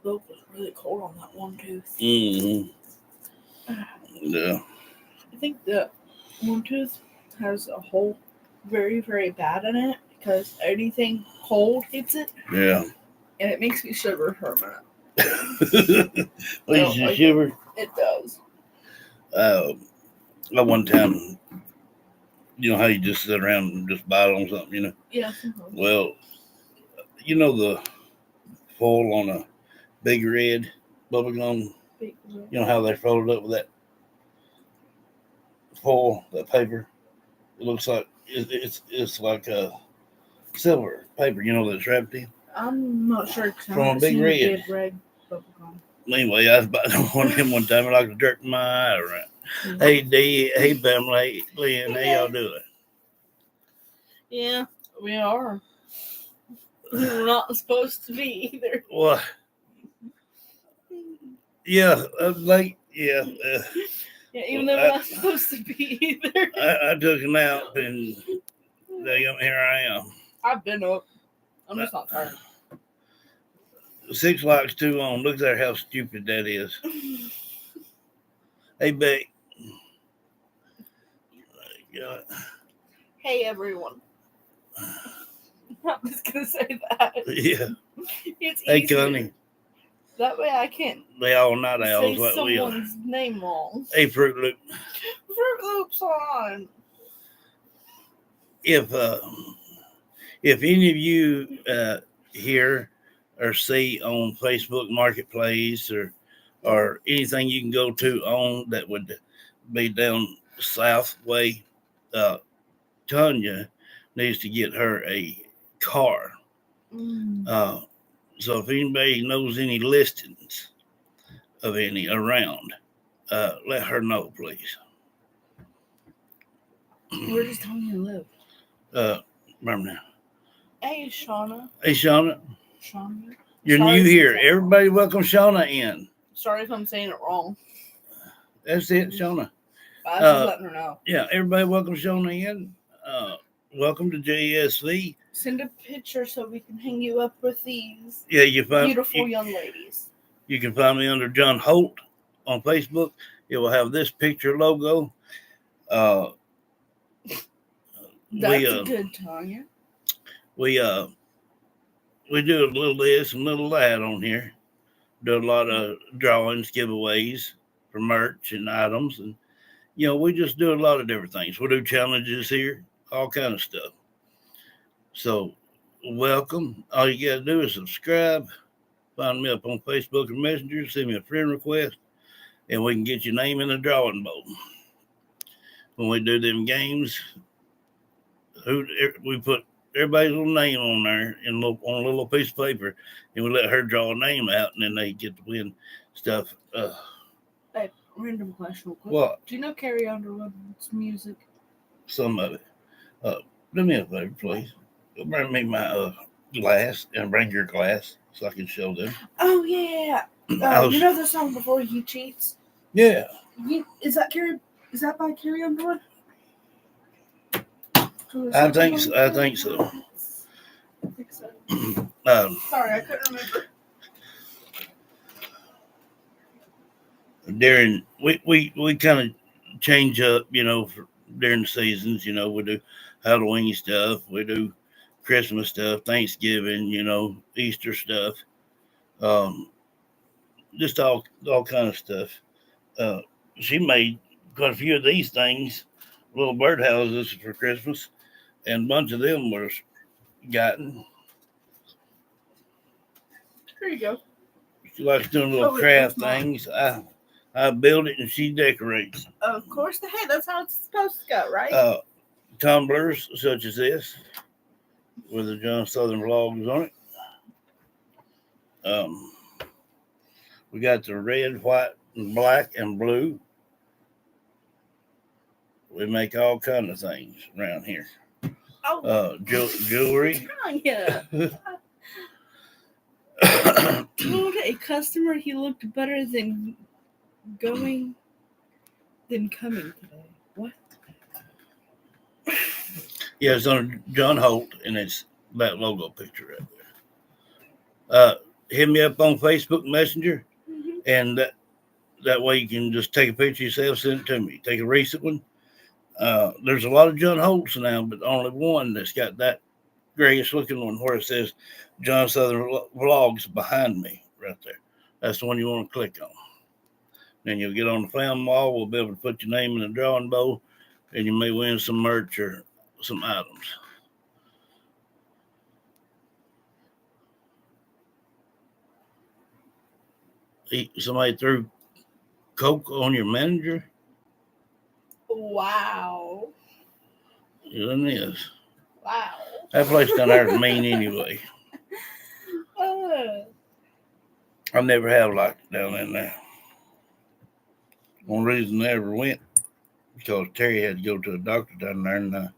milk was really cold on that one tooth. Mm-hmm. Yeah. I think the one tooth has a hole very, very bad in it because anything cold hits it. Yeah. And it makes me shiver for a minute. Leaves you shiver? It does. One time, you know how you just sit around and just bite on something, you know? Yeah. Well, you know the foil on a Big Red bubble gum? You know how they're folded up with that foil, that paper? It looks like it's like a silver paper, you know, that's wrapped in. I'm not sure. From a Big Red. Big Red bubble gum. Anyway, I was biting on one of them one time, and I could jerk my eye around. Mm-hmm. Hey, Dee, hey, Pamela, hey, Lynn, how y'all doing? Yeah, we are. We're not supposed to be either. What? Yeah, yeah, even though we're not supposed to be either. I took a nap, and here I am. I've been up. I'm just not tired. 6 likes, 2 on. Look there how stupid that is. Hey, Beck. Hey, everyone. I'm just going to say that. Yeah. It's hey, easier. Connie. That way I can't they all night owls say like we are. Someone's name wrong. Hey, Fruit Loop. Fruit Loop's on. If any of you hear or see on Facebook Marketplace or anything you can go to on that would be down south way, Tanya needs to get her a car. So if anybody knows any listings of any around, let her know, please. Where does Tanya live? Remember now. Hey, Shauna. Hey, Shauna. Shauna. You're new here. Everybody welcome Shauna in. Sorry if I'm saying it wrong. That's it, Shauna. I was just letting her know. Yeah, everybody welcome Shauna in. Welcome to JSV. Send a picture so we can hang you up with these beautiful young ladies. You can find me under John Holt on Facebook. It will have this picture logo. That's a good Tanya. We do a little this and a little that on here. Do a lot of drawings, giveaways for merch and items, and we just do a lot of different things. We do challenges here, all kind of stuff. So welcome. All you gotta do is subscribe, find me up on Facebook or Messenger, send me a friend request, and we can get your name in the drawing bowl. When we do them games, we put everybody's little name on there on a little piece of paper, and we let her draw a name out, and then they get to win stuff. Hey, random question. What? Do you know Carrie Underwood's music? Some of it. Do me a favor, please. Bring me my glass and bring your glass so I can show them. Oh yeah. You know the song Before He Cheats? Yeah. Is that by Carrie Underwood? I think so. I think so. Sorry, I couldn't remember. During we kind of change up, during the seasons. We do Halloween stuff, we do Christmas stuff, Thanksgiving, Easter stuff, just all kind of stuff. She made quite a few of these things, little birdhouses for Christmas, and a bunch of them were gotten. There you go. She likes doing little craft things. I build it and she decorates. Of course, hey, that's how it's supposed to go, right? Tumblers such as this, with the John Southern vlogs on it. We got the red, white, and black, and blue. We make all kind of things around here. Jewelry. Yeah. Told a customer he looked better than coming today. What? Yeah, it's on John Holt, and it's that logo picture right there. hit me up on Facebook Messenger, Mhm. and that way you can just take a picture of yourself, send it to me. Take a recent one. There's a lot of John Holt's now, but only one that's got that grayish looking one where it says John Southern Vlogs behind me right there. That's the one you want to click on. Then you'll get on the found wall. We'll be able to put your name in the drawing bowl, and you may win some merch or some items. Somebody threw Coke on your manager? Wow. It is. Wow. That place down there is mean anyway. I never have liked it down in there. One reason I ever went because Terry had to go to a doctor down there, and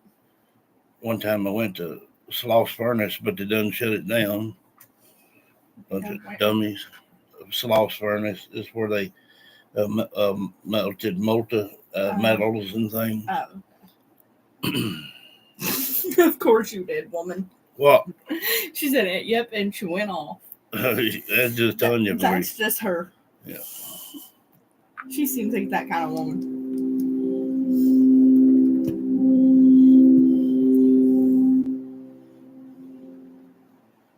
one time I went to Sloss Furnace, but they done shut it down. Bunch of dummies. Sloss Furnace is where they melted metals and things. Of course you did, woman. What? She said it, yep, and she went off. That's just telling you. That's just her. Yeah. She seems like that kind of woman.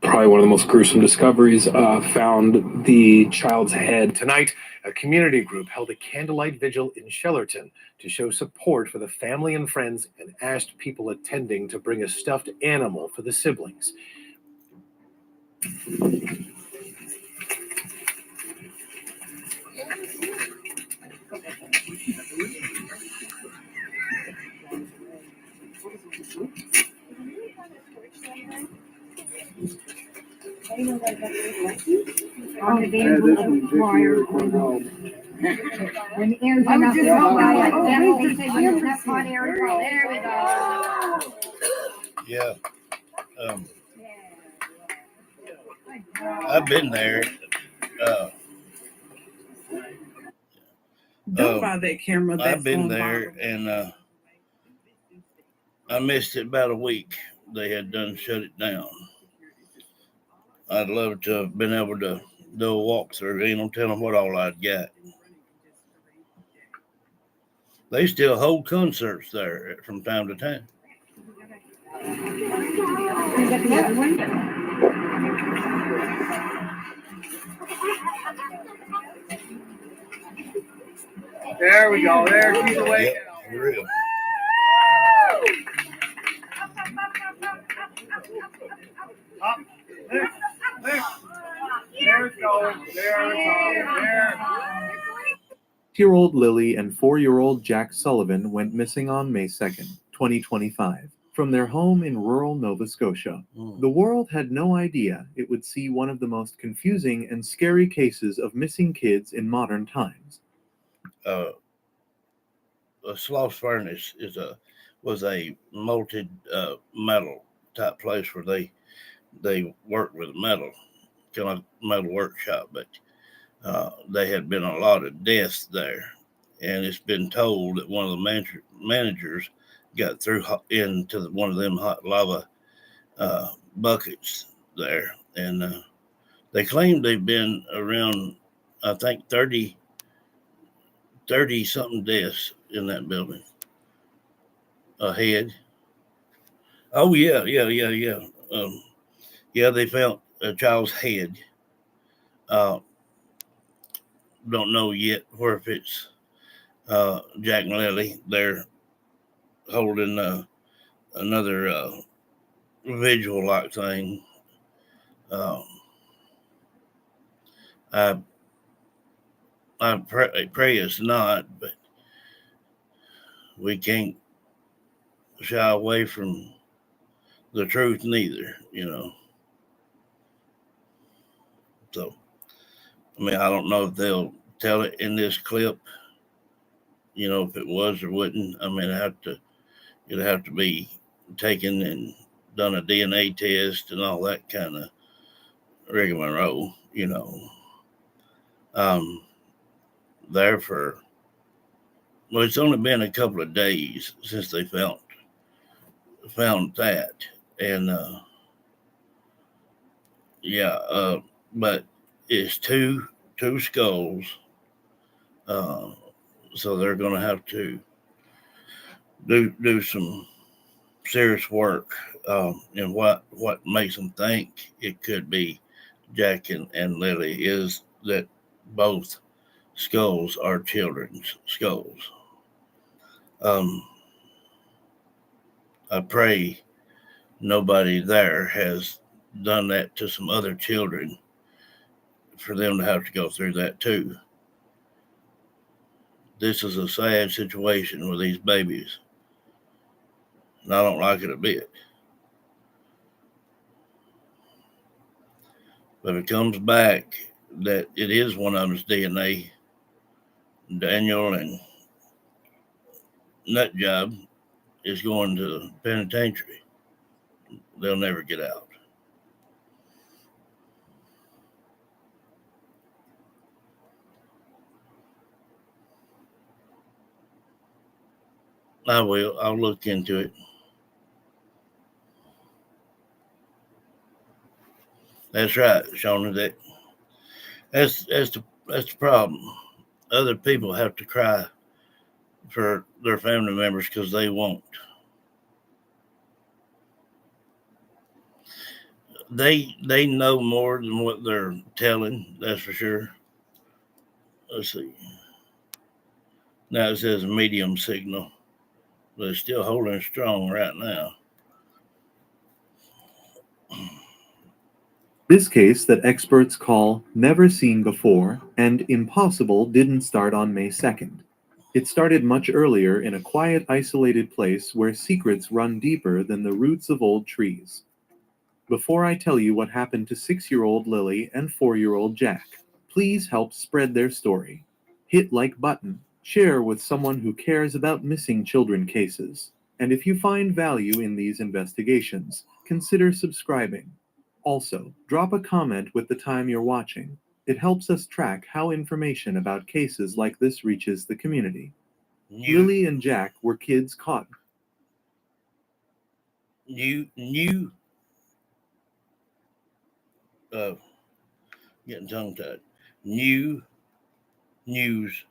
Probably one of the most gruesome discoveries, found the child's head. Tonight, a community group held a candlelight vigil in Shellerton to show support for the family and friends and asked people attending to bring a stuffed animal for the siblings. Yeah. I've been there. Don't buy that camera. I've been there, and I missed it about a week. They had done shut it down. I'd love to have been able to do a walkthrough. Ain't no telling what all I'd got. They still hold concerts there from time to time. There we go. There, she's awake. Yep, for real. Up, there. There it goes. There it goes. There. 8-year-old Lily and 4-year-old Jack Sullivan went missing on May 2nd, 2025, from their home in rural Nova Scotia. The world had no idea it would see one of the most confusing and scary cases of missing kids in modern times. A Sloss Furnace was a molted metal type place where they worked with metal, kind of metal workshop, but there had been a lot of deaths there, and it's been told that one of the managers got through into one of them hot lava buckets there, and they claimed they've been around, I think, 30 something deaths in that building. Ahead. Oh yeah. Yeah, they found a child's head. Don't know yet where, if it's Jack and Lily. They're holding another visual like thing. I pray it's not, but we can't shy away from the truth neither, So, I mean, I don't know if they'll tell it in this clip, if it was or wouldn't. I mean, it'd have to be taken and done a DNA test and all that kind of rigmarole, There for, well, it's only been a couple of days since they found that, and but it's two skulls. So they're going to have to do some serious work. And what makes them think it could be Jack and Lily is that both skulls are children's skulls. I pray nobody there has done that to some other children for them to have to go through that too. This is a sad situation with these babies, and I don't like it a bit. But if it comes back that it is one of them's DNA, Daniel and Nutjob is going to the penitentiary. They'll never get out. I will. I'll look into it. That's right, Shona. That's the problem. Other people have to cry for their family members because they won't. They know more than what they're telling. That's for sure. Let's see. Now it says medium signal, but it's still holding strong right now. This case that experts call never seen before and impossible didn't start on May 2nd. It started much earlier in a quiet, isolated place where secrets run deeper than the roots of old trees. Before I tell you what happened to 6-year-old Lily and 4-year-old Jack, please help spread their story. Hit like button, share with someone who cares about missing children cases, and if you find value in these investigations, consider subscribing. Also, drop a comment with the time you're watching. It helps us track how information about cases like this reaches the community. Lily and Jack were kids caught. Getting tongue tied. New news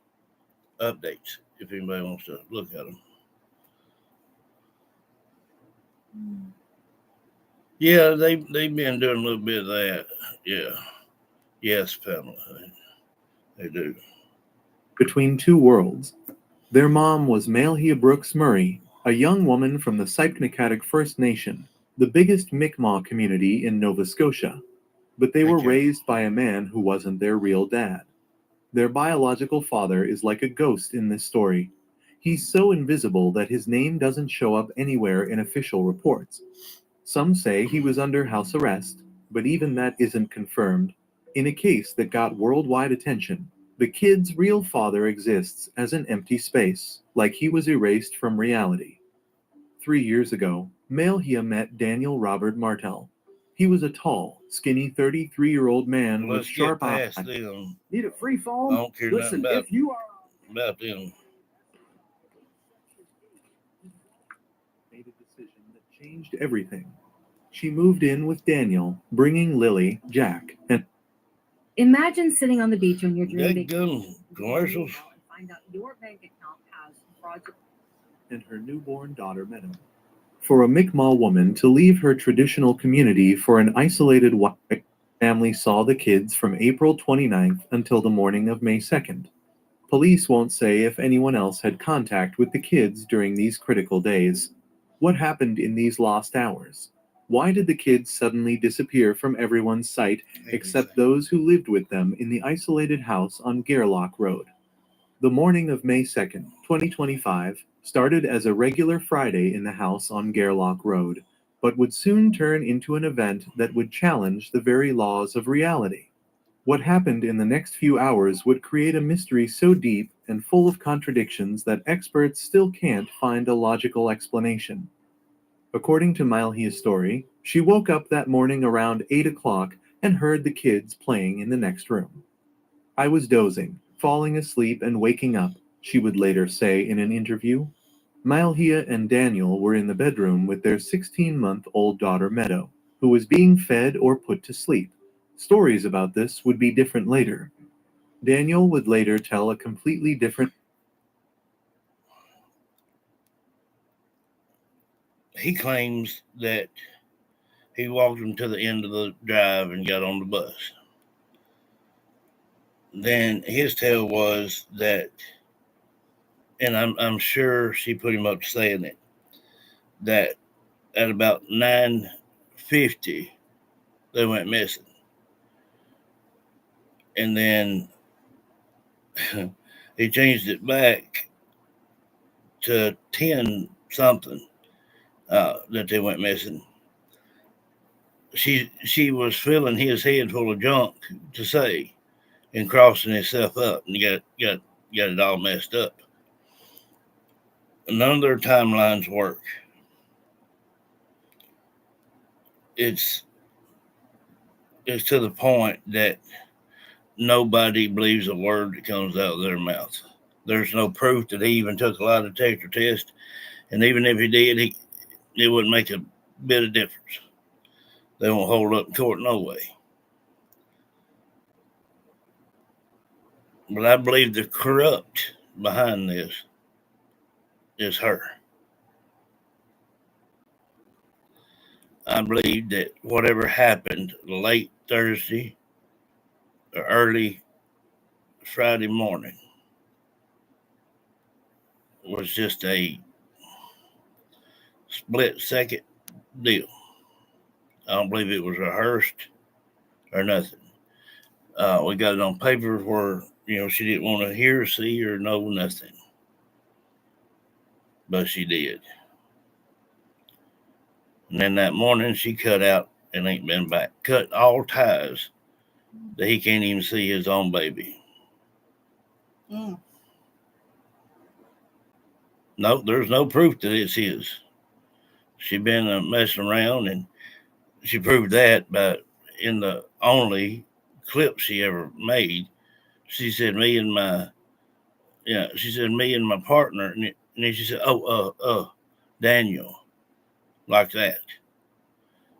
updates. If anybody wants to look at them. Yeah, they've been doing a little bit of that. Yeah. Yes, Pamela. They do. Between two worlds. Their mom was Malhia Brooks Murray, a young woman from the Sipekne'katik First Nation, the biggest Mi'kmaq community in Nova Scotia. But they were raised by a man who wasn't their real dad. Their biological father is like a ghost in this story. He's so invisible that his name doesn't show up anywhere in official reports. Some say he was under house arrest, but even that isn't confirmed. In a case that got worldwide attention, the kid's real father exists as an empty space, like he was erased from reality. 3 years ago, Malhia met Daniel Robert Martel. He was a tall, skinny 33-year-old man with sharp eyes. Need a free phone? I don't care Listen, nothing if you are about them. Made a decision that changed everything. She moved in with Daniel, bringing Lily, Jack, and imagine sitting on the beach on your dream Good vacation commercials. and find out your bank account has fraudulent and her newborn daughter Meadow. For a Mi'kmaq woman to leave her traditional community for an isolated white family saw the kids from April 29th until the morning of May 2nd. Police won't say if anyone else had contact with the kids during these critical days. What happened in these lost hours? Why did the kids suddenly disappear from everyone's sight except those who lived with them in the isolated house on Gairloch Road? The morning of May 2nd, 2025, started as a regular Friday in the house on Gairloch Road, but would soon turn into an event that would challenge the very laws of reality. What happened in the next few hours would create a mystery so deep and full of contradictions that experts still can't find a logical explanation. According to Malhia's story, she woke up that morning around 8 o'clock and heard the kids playing in the next room. I was dozing, falling asleep and waking up, she would later say in an interview. Malhia and Daniel were in the bedroom with their 16-month-old daughter Meadow, who was being fed or put to sleep. Stories about this would be different later. Daniel would later tell a completely different. He claims that he walked him to the end of the drive and got on the bus. Then his tale was that, and I'm sure she put him up to saying it, that at about 9:50 they went missing, and then he changed it back to 10 something that they went missing. She was filling his head full of junk to say and crossing himself up and got it all messed up. None of their timelines work. It's to the point that nobody believes a word that comes out of their mouth. There's no proof that he even took a lie detector test, and even if he did, it wouldn't make a bit of difference. They won't hold up in court no way. But I believe the corrupt behind this is her. I believe that whatever happened late Thursday or early Friday morning was just a split second deal. I don't believe it was rehearsed or nothing. We got it on paper where, she didn't want to hear, see, or know nothing. But she did. And then that morning she cut out and ain't been back. Cut all ties that he can't even see his own baby. Mm. No, there's no proof that it's his. She been messing around, and she proved that by in the only clip she ever made. She said me and my partner, and then she said, Daniel, like that.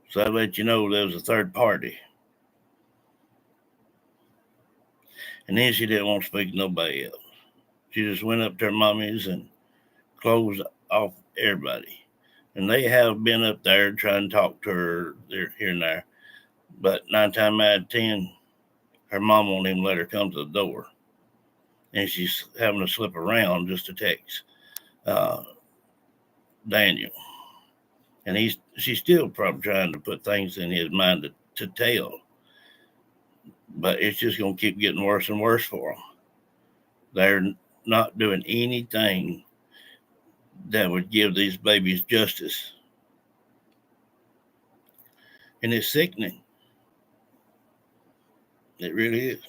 So I let you know there was a third party. And then she didn't want to speak to nobody else. She just went up to her mommies and closed off everybody. And they have been up there trying to talk to her here and there. But 9 times out of 10, her mom won't even let her come to the door. And she's having to slip around just to text Daniel. And she's still probably trying to put things in his mind to tell. But it's just going to keep getting worse and worse for them. They're not doing anything that would give these babies justice. And it's sickening. It really is.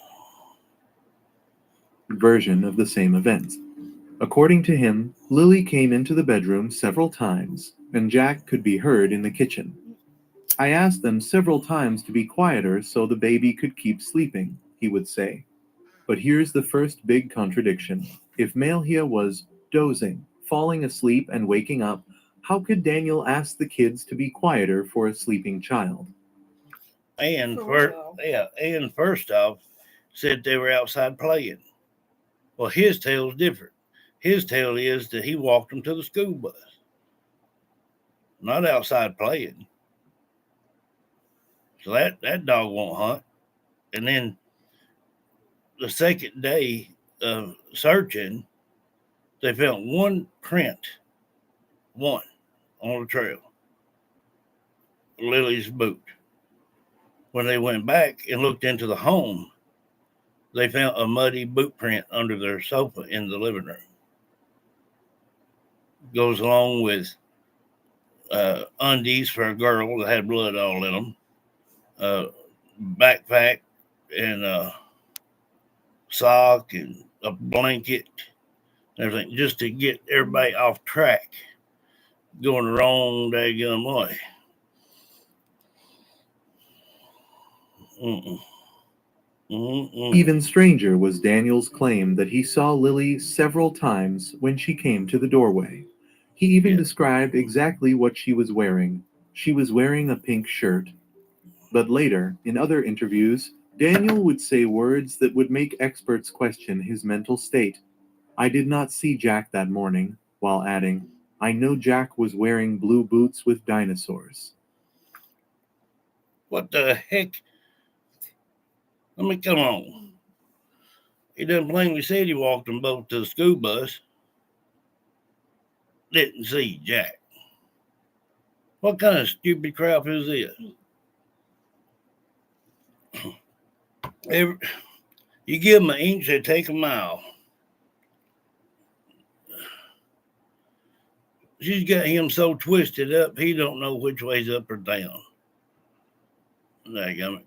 Version of the same event. According to him, Lily came into the bedroom several times, and Jack could be heard in the kitchen. I asked them several times to be quieter so the baby could keep sleeping, he would say. But here's the first big contradiction. If Malhia was dozing, falling asleep, and waking up, how could Daniel ask the kids to be quieter for a sleeping child? And first off, said they were outside playing. Well, his tale's different. His tale is that he walked them to the school bus, not outside playing. So that dog won't hunt. And then the second day of searching, they found one print, on the trail, Lily's boot. When they went back and looked into the home, they found a muddy boot print under their sofa in the living room. Goes along with undies for a girl that had blood all in them, backpack and a sock and a blanket, everything, just to get everybody off track, going the wrong daggum way. Even stranger was Daniel's claim that he saw Lily several times when she came to the doorway. He even described exactly what she was wearing. She was wearing a pink shirt. But later, in other interviews, Daniel would say words that would make experts question his mental state. I did not see Jack that morning, while adding, I know Jack was wearing blue boots with dinosaurs. What the heck? I mean, come on. He done plainly said he walked them both to the school bus. Didn't see Jack. What kind of stupid crap is this? You give them an inch, they take a mile. She's got him so twisted up, he don't know which way's up or down. Dadgummit.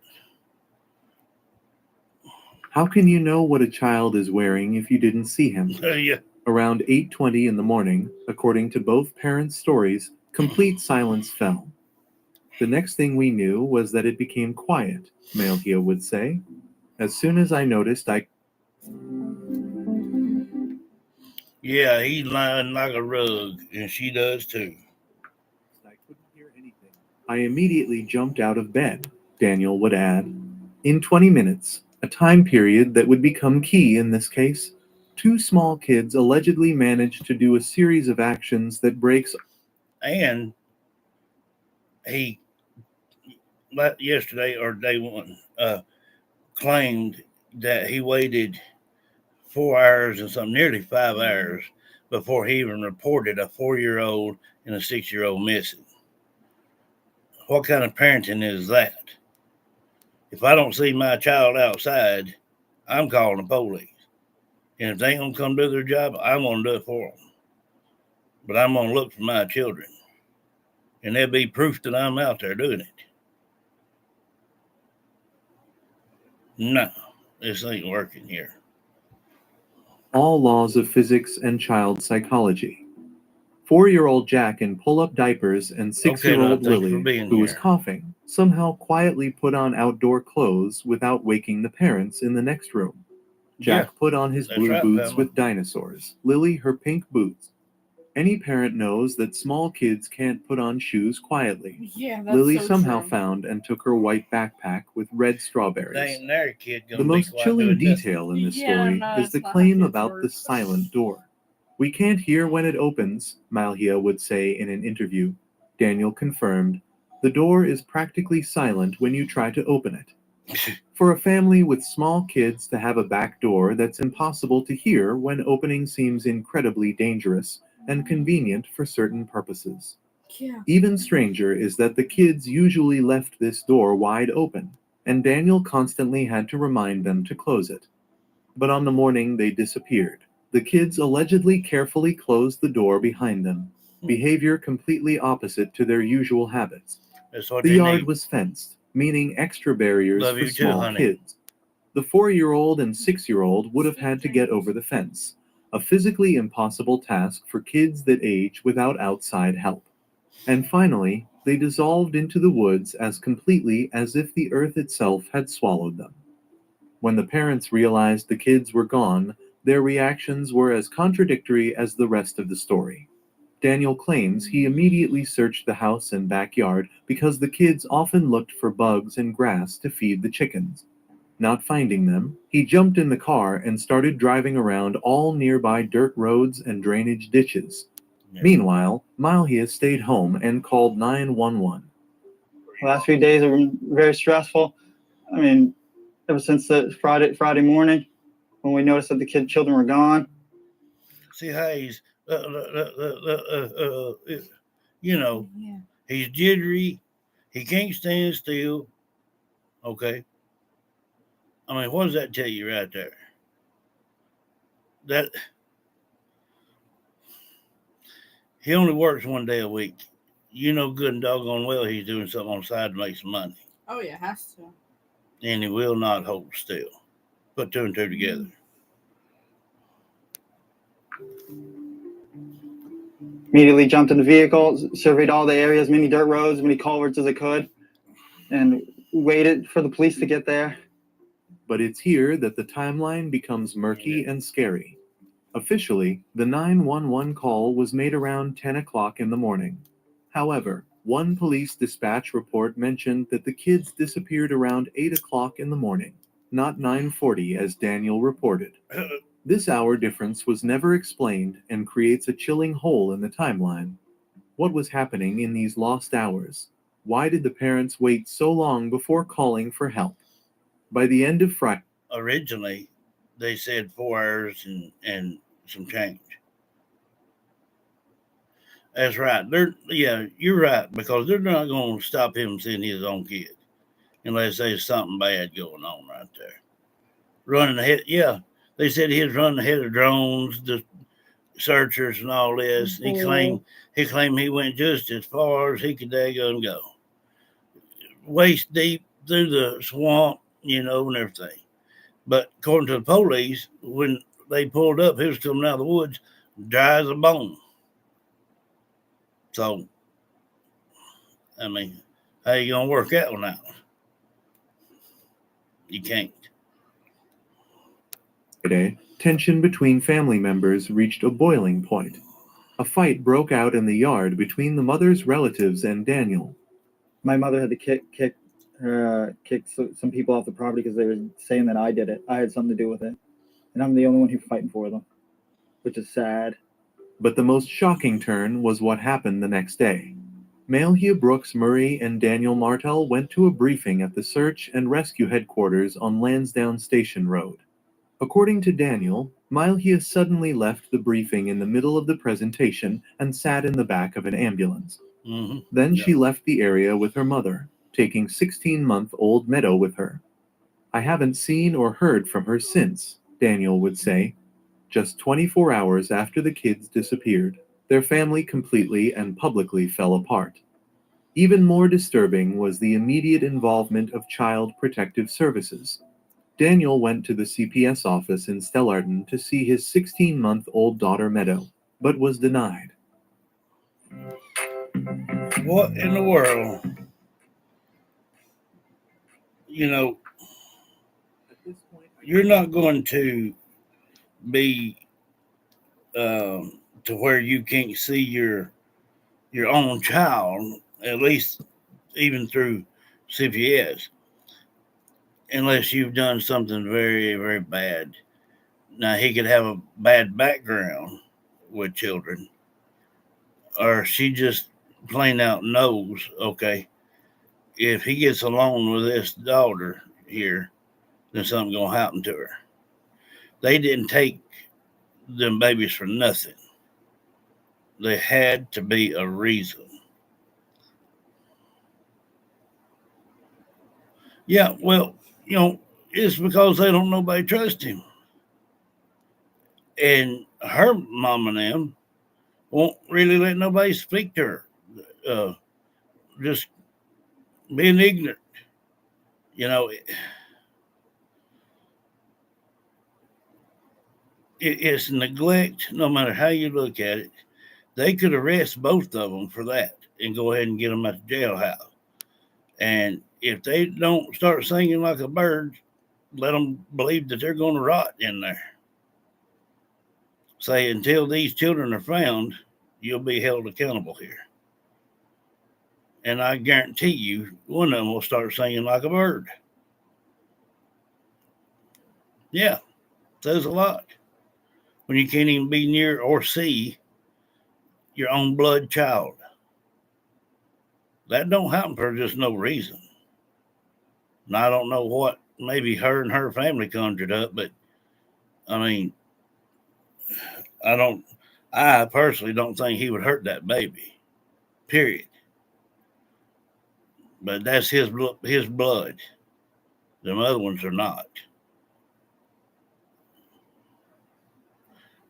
How can you know what a child is wearing if you didn't see him? Yeah. Around 8:20 in the morning, according to both parents' stories, complete silence fell. The next thing we knew was that it became quiet, Malhia would say. As soon as I noticed Yeah, he's lying like a rug, and she does too. I couldn't hear anything, I immediately jumped out of bed, Daniel would add. In 20 minutes, a time period that would become key in this case, two small kids allegedly managed to do a series of actions that breaks. And he, yesterday or day one, claimed that he waited 4 hours and something, nearly 5 hours, before he even reported a 4-year-old and a 6-year-old missing. What kind of parenting is that? If I don't see my child outside, I'm calling the police. And if they ain't gonna come do their job, I'm gonna do it for them. But I'm gonna look for my children. And there'll be proof that I'm out there doing it. No, this ain't working here. All laws of physics and child psychology. 4-year-old Jack in pull-up diapers and 6-year-old Lily, who was coughing, somehow quietly put on outdoor clothes without waking the parents in the next room. Jack put on his blue boots with dinosaurs, Lily her pink boots. Any parent knows that small kids can't put on shoes quietly. Yeah, that's Lily so somehow true. found and took her white backpack with red They strawberries. ain't their kid gonna The be most quiet chilling doing nothing. detail in this Yeah, story no, is the it's not claim how kids about the work. silent door. We can't hear when it opens, Malhia would say in an interview. Daniel confirmed, the door is practically silent when you try to open it. For a family with small kids to have a back door that's impossible to hear when opening seems incredibly dangerous and convenient for certain purposes. Yeah. Even stranger is that the kids usually left this door wide open, and Daniel constantly had to remind them to close it. But on the morning they disappeared, the kids allegedly carefully closed the door behind them, behavior completely opposite to their usual habits. That's what The they yard need. was fenced, meaning extra barriers Love for you too, small honey. kids. The 4-year-old and 6-year-old would have had to get over the fence, a physically impossible task for kids that age without outside help. And finally, they dissolved into the woods as completely as if the earth itself had swallowed them. When the parents realized the kids were gone, their reactions were as contradictory as the rest of the story. Daniel claims he immediately searched the house and backyard because the kids often looked for bugs and grass to feed the chickens. Not finding them, he jumped in the car and started driving around all nearby dirt roads and drainage ditches. Yeah. Meanwhile, Malhia stayed home and called 911. The last few days have been very stressful. I mean, ever since the Friday morning when we noticed that the children were gone. See how he's, you know, Yeah. he's jittery. He can't stand still. Okay. I mean, what does that tell you right there? That he only works 1 day a week. You know good and doggone well he's doing something on the side to make some money. Oh yeah, has to. And he will not hold still. Put two and two together. Immediately jumped in the vehicle, surveyed all the areas, many dirt roads, many culverts as I could, and waited for the police to get there. But it's here that the timeline becomes murky and scary. Officially, the 911 call was made around 10 o'clock in the morning. However, One police dispatch report mentioned that the kids disappeared around 8 o'clock in the morning, not 9:40 as Daniel reported. This hour difference was never explained and creates a chilling hole in the timeline. What was happening in these lost hours? Why did the parents wait so long before calling for help? By the end of Friday, Originally, they said 4 hours and some change. That's right. You're right, because they're not going to stop him seeing his own kid unless there's something bad going on right there. Running ahead, yeah. They said he was running ahead of drones, the searchers, and all this. He claimed he went just as far as he could daggone go, waist deep through the swamp, and everything. But according to the police, when they pulled up, he was coming out of the woods, dry as a bone. So, I mean, how you gonna work out on that one? You can't. Tension between family members reached a boiling point. A fight broke out in the yard between the mother's relatives and Daniel. My mother had to kick some people off the property because they were saying that I did it. I had something to do with it, and I'm the only one who's fighting for them, which is sad. But the most shocking turn was what happened the next day. Malhia Brooks Murray and Daniel Martell went to a briefing at the search and rescue headquarters on Lansdowne Station Road. According to Daniel, Malhia suddenly left the briefing in the middle of the presentation and sat in the back of an ambulance. Mm-hmm. Then she left the area with her mother, taking 16-month-old Meadow with her. I haven't seen or heard from her since, Daniel would say. Just 24 hours after the kids disappeared, their family completely and publicly fell apart. Even more disturbing was the immediate involvement of Child Protective Services. Daniel went to the CPS office in Stellarton to see his 16-month-old daughter Meadow, but was denied. What in the world? You're not going to be to where you can't see your own child, at least even through CPS, unless you've done something very, very bad. Now, he could have a bad background with children, or she just plain out knows, okay, if he gets along with this daughter here, then something's going to happen to her. They didn't take them babies for nothing. There had to be a reason. Yeah, well, it's because they don't nobody trust him. And her mom and them won't really let nobody speak to her. Just being ignorant. It's neglect, no matter how you look at it. They could arrest both of them for that and go ahead and get them at the jailhouse. And if they don't start singing like a bird, let them believe that they're going to rot in there. Say, until these children are found, you'll be held accountable here. And I guarantee you, one of them will start singing like a bird. Yeah, says a lot. When you can't even be near or see your own blood child. That don't happen for just no reason. And I don't know what maybe her and her family conjured up, but I mean, I personally don't think he would hurt that baby. Period. But that's his blood. Them other ones are not.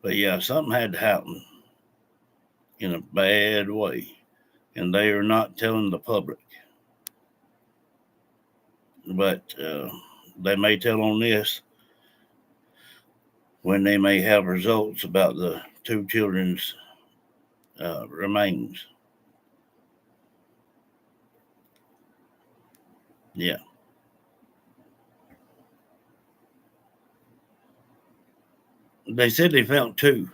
But yeah, something had to happen in a bad way. And they are not telling the public. But they may tell on this when they may have results about the two children's remains. Yeah. They said they found two.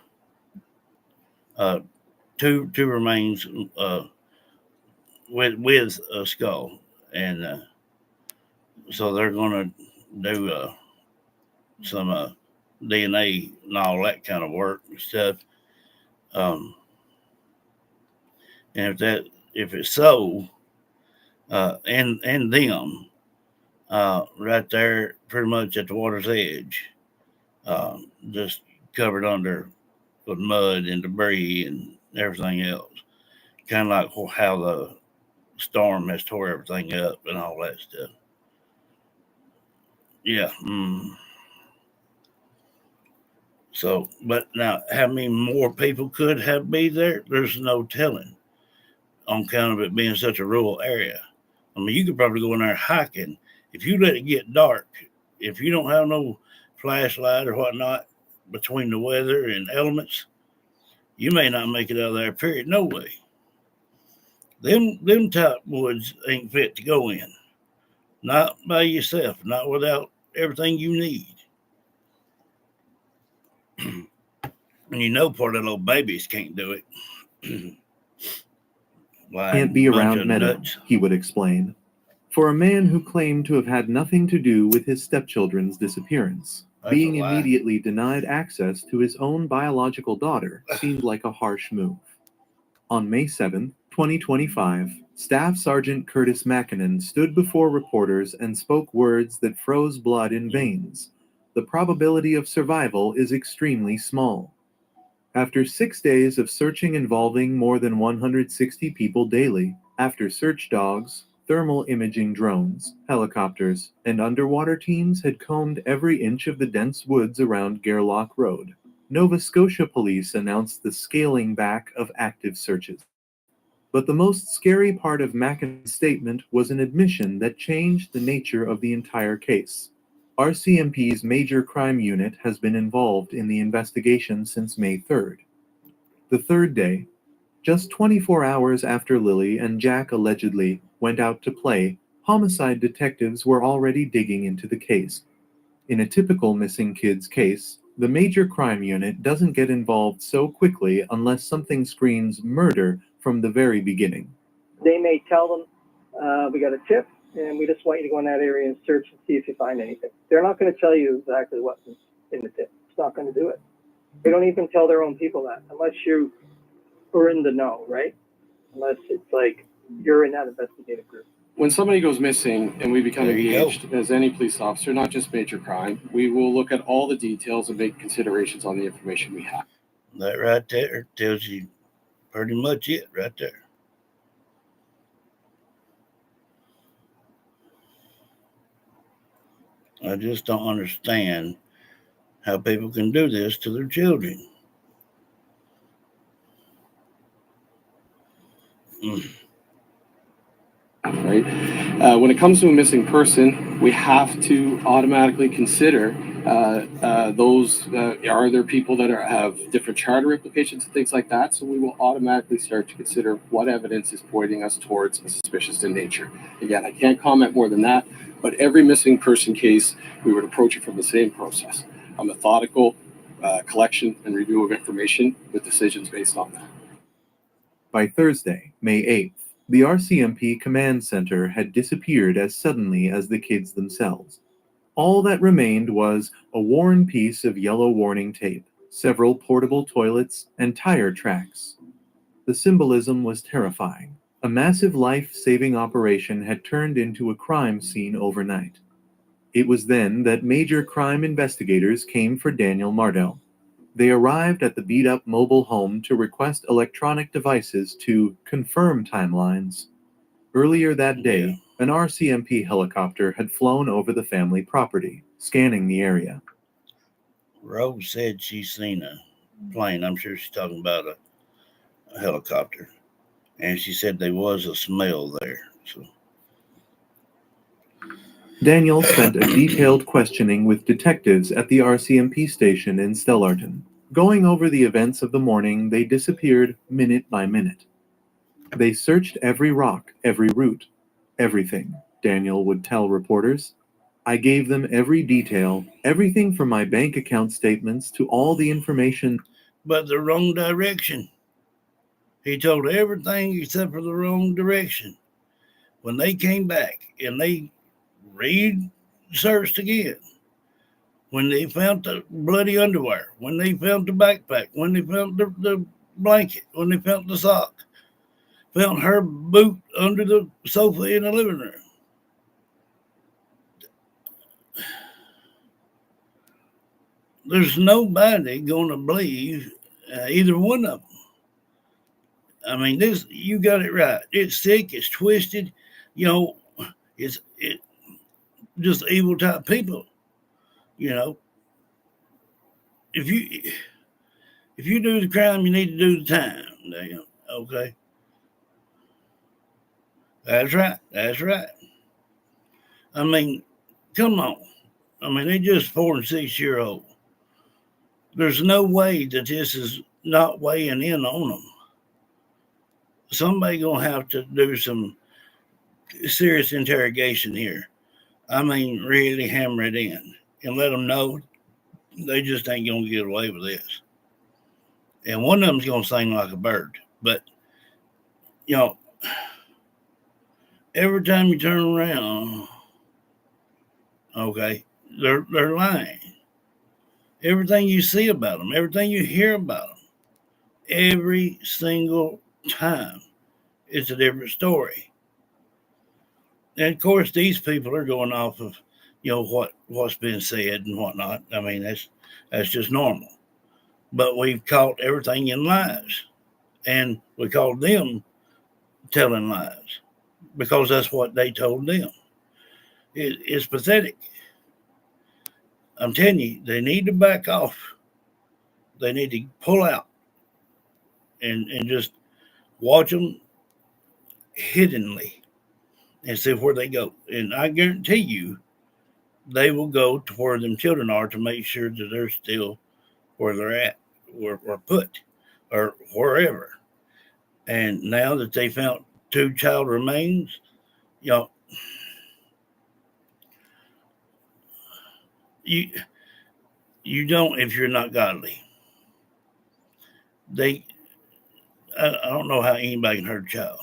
Two remains. with a skull, and so they're going to do some DNA and all that kind of work and stuff. And if it's so, and them, right there, pretty much at the water's edge, just covered under with mud and debris and everything else, kind of like how the storm has tore everything up and all that stuff. Yeah. So, but now, how many more people could have be there? There's no telling, on account of it being such a rural area. I mean, you could probably go in there hiking. If you let it get dark, if you don't have no flashlight or whatnot between the weather and elements, you may not make it out of there, period. No way. Them type woods ain't fit to go in. Not by yourself, not without everything you need. And you know poor little babies can't do it. Can't be around Meadow, he would explain. For a man who claimed to have had nothing to do with his stepchildren's disappearance, being immediately denied access to his own biological daughter seemed like a harsh move. On May 7, 2025, Staff Sergeant Curtis Mackinnon stood before reporters and spoke words that froze blood in veins. The probability of survival is extremely small. After 6 days of searching involving more than 160 people daily, after search dogs, thermal imaging drones, helicopters, and underwater teams had combed every inch of the dense woods around Gairloch Road, Nova Scotia police announced the scaling back of active searches. But the most scary part of Mackinnon's statement was an admission that changed the nature of the entire case. RCMP's Major Crime Unit has been involved in the investigation since May 3rd. The third day, just 24 hours after Lily and Jack allegedly went out to play, homicide detectives were already digging into the case. In a typical missing kids case, the Major Crime Unit doesn't get involved so quickly unless something screams murder from the very beginning. They may tell them, we got a tip, and we just want you to go in that area and search and see if you find anything. They're not going to tell you exactly what's in the tip. It's not going to do it. They don't even tell their own people that, unless you are in the know, right? Unless it's like you're in that investigative group. When somebody goes missing and we become engaged as any police officer, not just major crime, we will look at all the details and make considerations on the information we have. That right there tells you pretty much it right there. I just don't understand how people can do this to their children. Right? When it comes to a missing person, we have to automatically consider those. Are there people that have different charter implications and things like that? So we will automatically start to consider what evidence is pointing us towards a suspicious in nature. Again, I can't comment more than that, but every missing person case, we would approach it from the same process, a methodical collection and review of information with decisions based on that. By Thursday, May 8th, the RCMP command center had disappeared as suddenly as the kids themselves. All that remained was a worn piece of yellow warning tape, several portable toilets, and tire tracks. The symbolism was terrifying. A massive life-saving operation had turned into a crime scene overnight. It was then that major crime investigators came for Daniel Mardell. They arrived at the beat-up mobile home to request electronic devices to confirm timelines. Earlier that day, an RCMP helicopter had flown over the family property, scanning the area. Rose said she's seen a plane. I'm sure she's talking about a helicopter. And she said there was a smell there. So Daniel spent a detailed questioning with detectives at the RCMP station in Stellarton. Going over the events of the morning, they disappeared minute by minute. They searched every rock, every route, everything, Daniel would tell reporters. I gave them every detail, everything from my bank account statements to all the information. But the wrong direction. He told everything except for the wrong direction. when they came back and they researched again, when they found the bloody underwear, when they found the backpack, when they found the blanket, when they found the sock, found her boot under the sofa in the living room. There's nobody going to believe either one of them. I mean, this, you got it right. It's sick. It's twisted. You know, it just evil type people. You know, if you do the crime, you need to do the time. Damn. Okay. That's right. That's right. I mean, come on. I mean, they're just 4 and 6 year old. There's no way that this is not weighing in on them. Somebody gonna have to do some serious interrogation here. I mean, really hammer it in and let them know they just ain't gonna get away with this. And one of them's gonna sing like a bird. But you know, every time you turn around, okay, they're lying. Everything you see about them, everything you hear about them, every single time, it's a different story. And of course, these people are going off of, you know, what's been said and whatnot. I mean, that's just normal. But we've caught everything in lies, and we called them telling lies because that's what they told them. It's pathetic. I'm telling you, they need to back off. They need to pull out and just watch them hiddenly and see where they go. And I guarantee you, they will go to where them children are to make sure that they're still where they're at or put or wherever. And now that they found 2 child remains, you know, you don't if you're not godly. I don't know how anybody can hurt a child.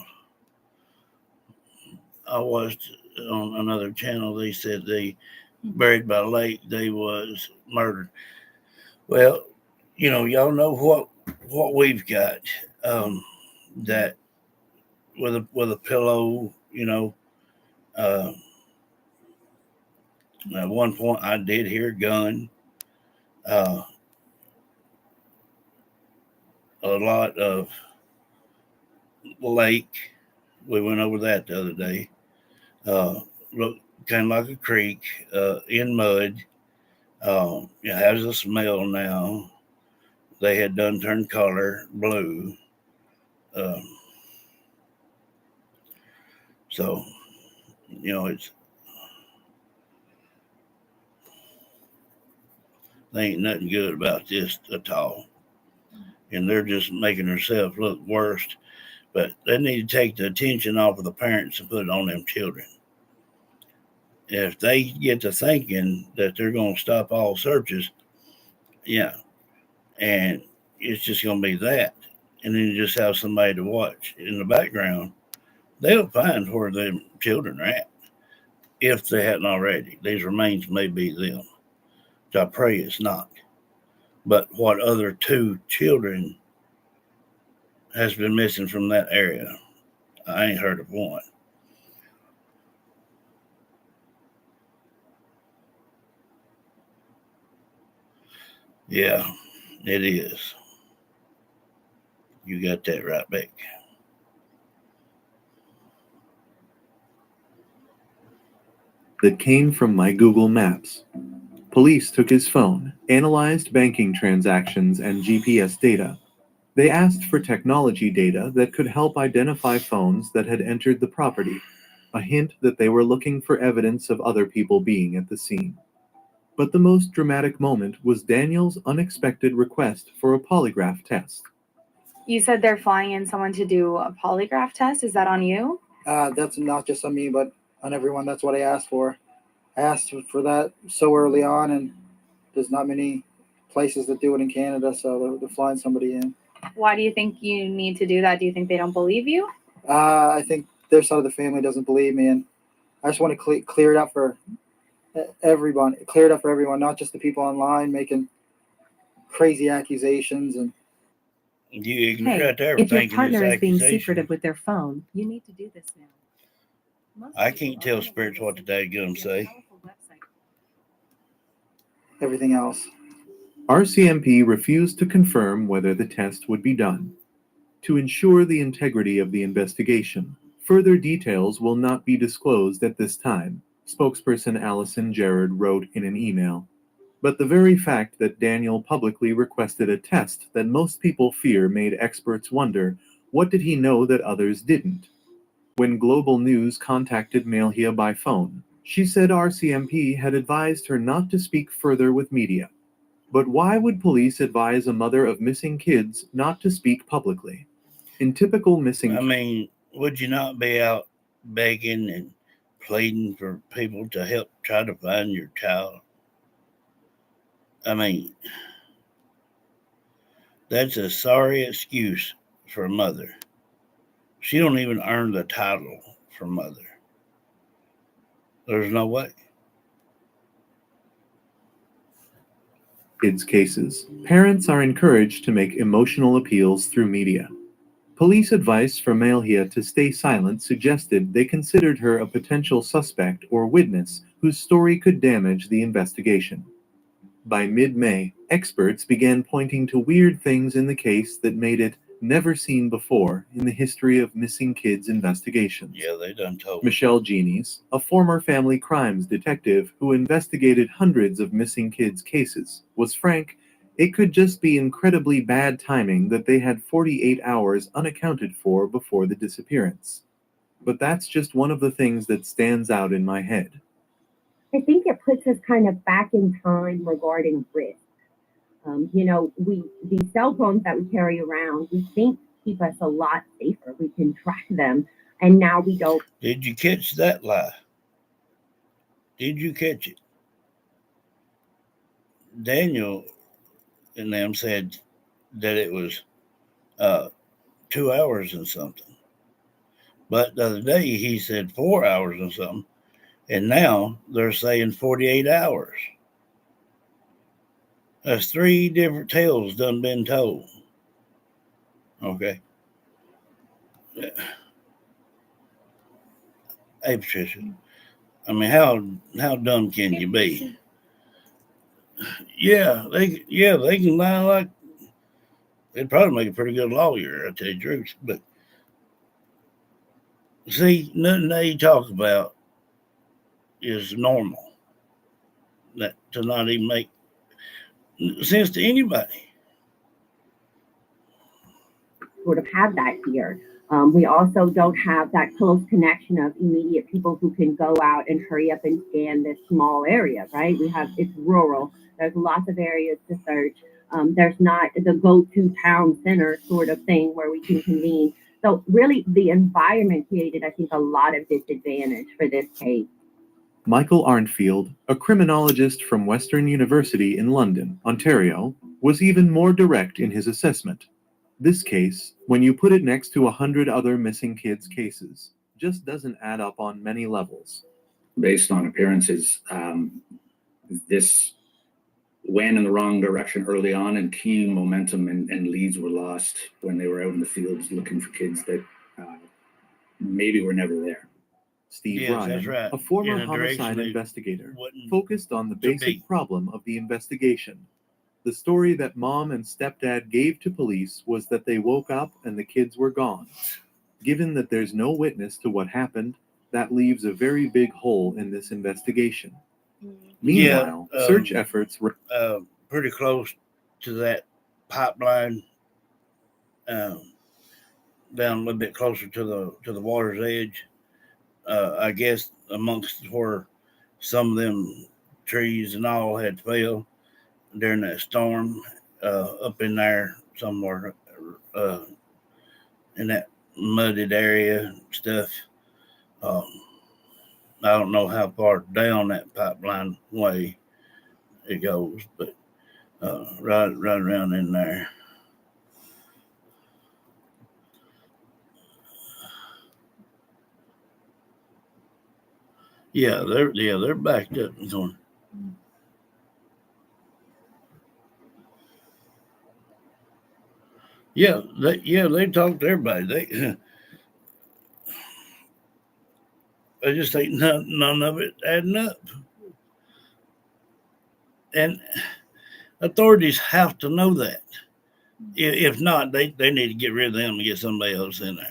I watched on another channel, they said they buried by a lake, they was murdered. Well, you know, y'all know what we've got. That with a pillow, you know. At one point, I did hear a gun. A lot of lake. We went over that the other day. Looked kind of like a creek in mud. It has a smell now. They had done turned color blue. So, you know, they ain't nothing good about this at all. And they're just making themselves look worse. But they need to take the attention off of the parents and put it on them children. If they get to thinking that they're going to stop all searches, yeah, and it's just going to be that. And then you just have somebody to watch in the background. They'll find where them children are at, if they hadn't already. These remains may be them. I pray it's not. But what other 2 children has been missing from that area? I ain't heard of one. Yeah, it is. You got that right, Beck. That came from my Google Maps. Police took his phone, analyzed banking transactions and GPS data. They asked for technology data that could help identify phones that had entered the property, a hint that they were looking for evidence of other people being at the scene. But the most dramatic moment was Daniel's unexpected request for a polygraph test. You said they're flying in someone to do a polygraph test. Is that on you? That's not just on me, but on everyone. That's what I asked for. I asked for that so early on, and there's not many places that do it in Canada, so they're flying somebody in. Why do you think you need to do that? Do you think they don't believe you? I think their side of the family doesn't believe me, and I just want to clear it up for everyone. Clear it up for everyone, not just the people online making crazy accusations. And You ignorant Hey, right there if your thinking partner it's is being accusation. secretive with their phone, you need to do this now. Most I people can't tell only spirits have what the dadgum a say. powerful website. everything else. RCMP refused to confirm whether the test would be done. To ensure the integrity of the investigation, further details will not be disclosed at this time, spokesperson Allison Jared wrote in an email. But the very fact that Daniel publicly requested a test that most people fear made experts wonder, what did he know that others didn't? When Global News contacted Malhia by phone, she said RCMP had advised her not to speak further with media. But why would police advise a mother of missing kids not to speak publicly? In typical missing... I mean, would you not be out begging and pleading for people to help try to find your child? I mean, that's a sorry excuse for a mother. She don't even earn the title for mother. There's no way. kids' cases, parents are encouraged to make emotional appeals through media. Police advice for Malhia to stay silent suggested they considered her a potential suspect or witness whose story could damage the investigation. By mid-May, experts began pointing to weird things in the case that made it never seen before in the history of missing kids investigations. Yeah, they done told. Michelle Genies, a former family crimes detective who investigated hundreds of missing kids cases, was frank. It could just be incredibly bad timing that they had 48 hours unaccounted for before the disappearance. But that's just one of the things that stands out in my head. I think it puts us kind of back in time regarding risk. These cell phones that we carry around, we think keep us a lot safer. We can track them, and now we don't. Did you catch that lie? Did you catch it? Daniel and them said that it was 2 hours and something. But the other day he said 4 hours and something. And now they're saying 48 hours. That's 3 different tales done been told. Okay. Hey, Patricia. I mean, how dumb can you be? Yeah, they can lie like they'd probably make a pretty good lawyer, I tell you the truth. But see, nothing they talk about is normal. That to not even make sense to anybody. Sort of have that here. We also don't have that close connection of immediate people who can go out and hurry up and scan this small area, right? It's rural. There's lots of areas to search. There's not the go-to town center sort of thing where we can convene. So really the environment created, I think, a lot of disadvantage for this case. Michael Arnfield, a criminologist from Western University in London, Ontario, was even more direct in his assessment. This case, when you put it next to 100 other missing kids cases, just doesn't add up on many levels. Based on appearances, this went in the wrong direction early on, and key momentum and leads were lost when they were out in the fields looking for kids that maybe were never there. Steve Ryan, right. a former homicide investigator, focused on the basic problem of the investigation. The story that mom and stepdad gave to police was that they woke up and the kids were gone. Given that there's no witness to what happened, that leaves a very big hole in this investigation. Meanwhile, search efforts were pretty close to that pipeline, down a little bit closer to the water's edge. I guess amongst where some of them trees and all had fell during that storm, up in there somewhere, in that mudded area and stuff. I don't know how far down that pipeline way it goes, but right around in there. Yeah, they're backed up and going. They talk to everybody. They just ain't none of it adding up. And authorities have to know that. If not, they need to get rid of them and get somebody else in there.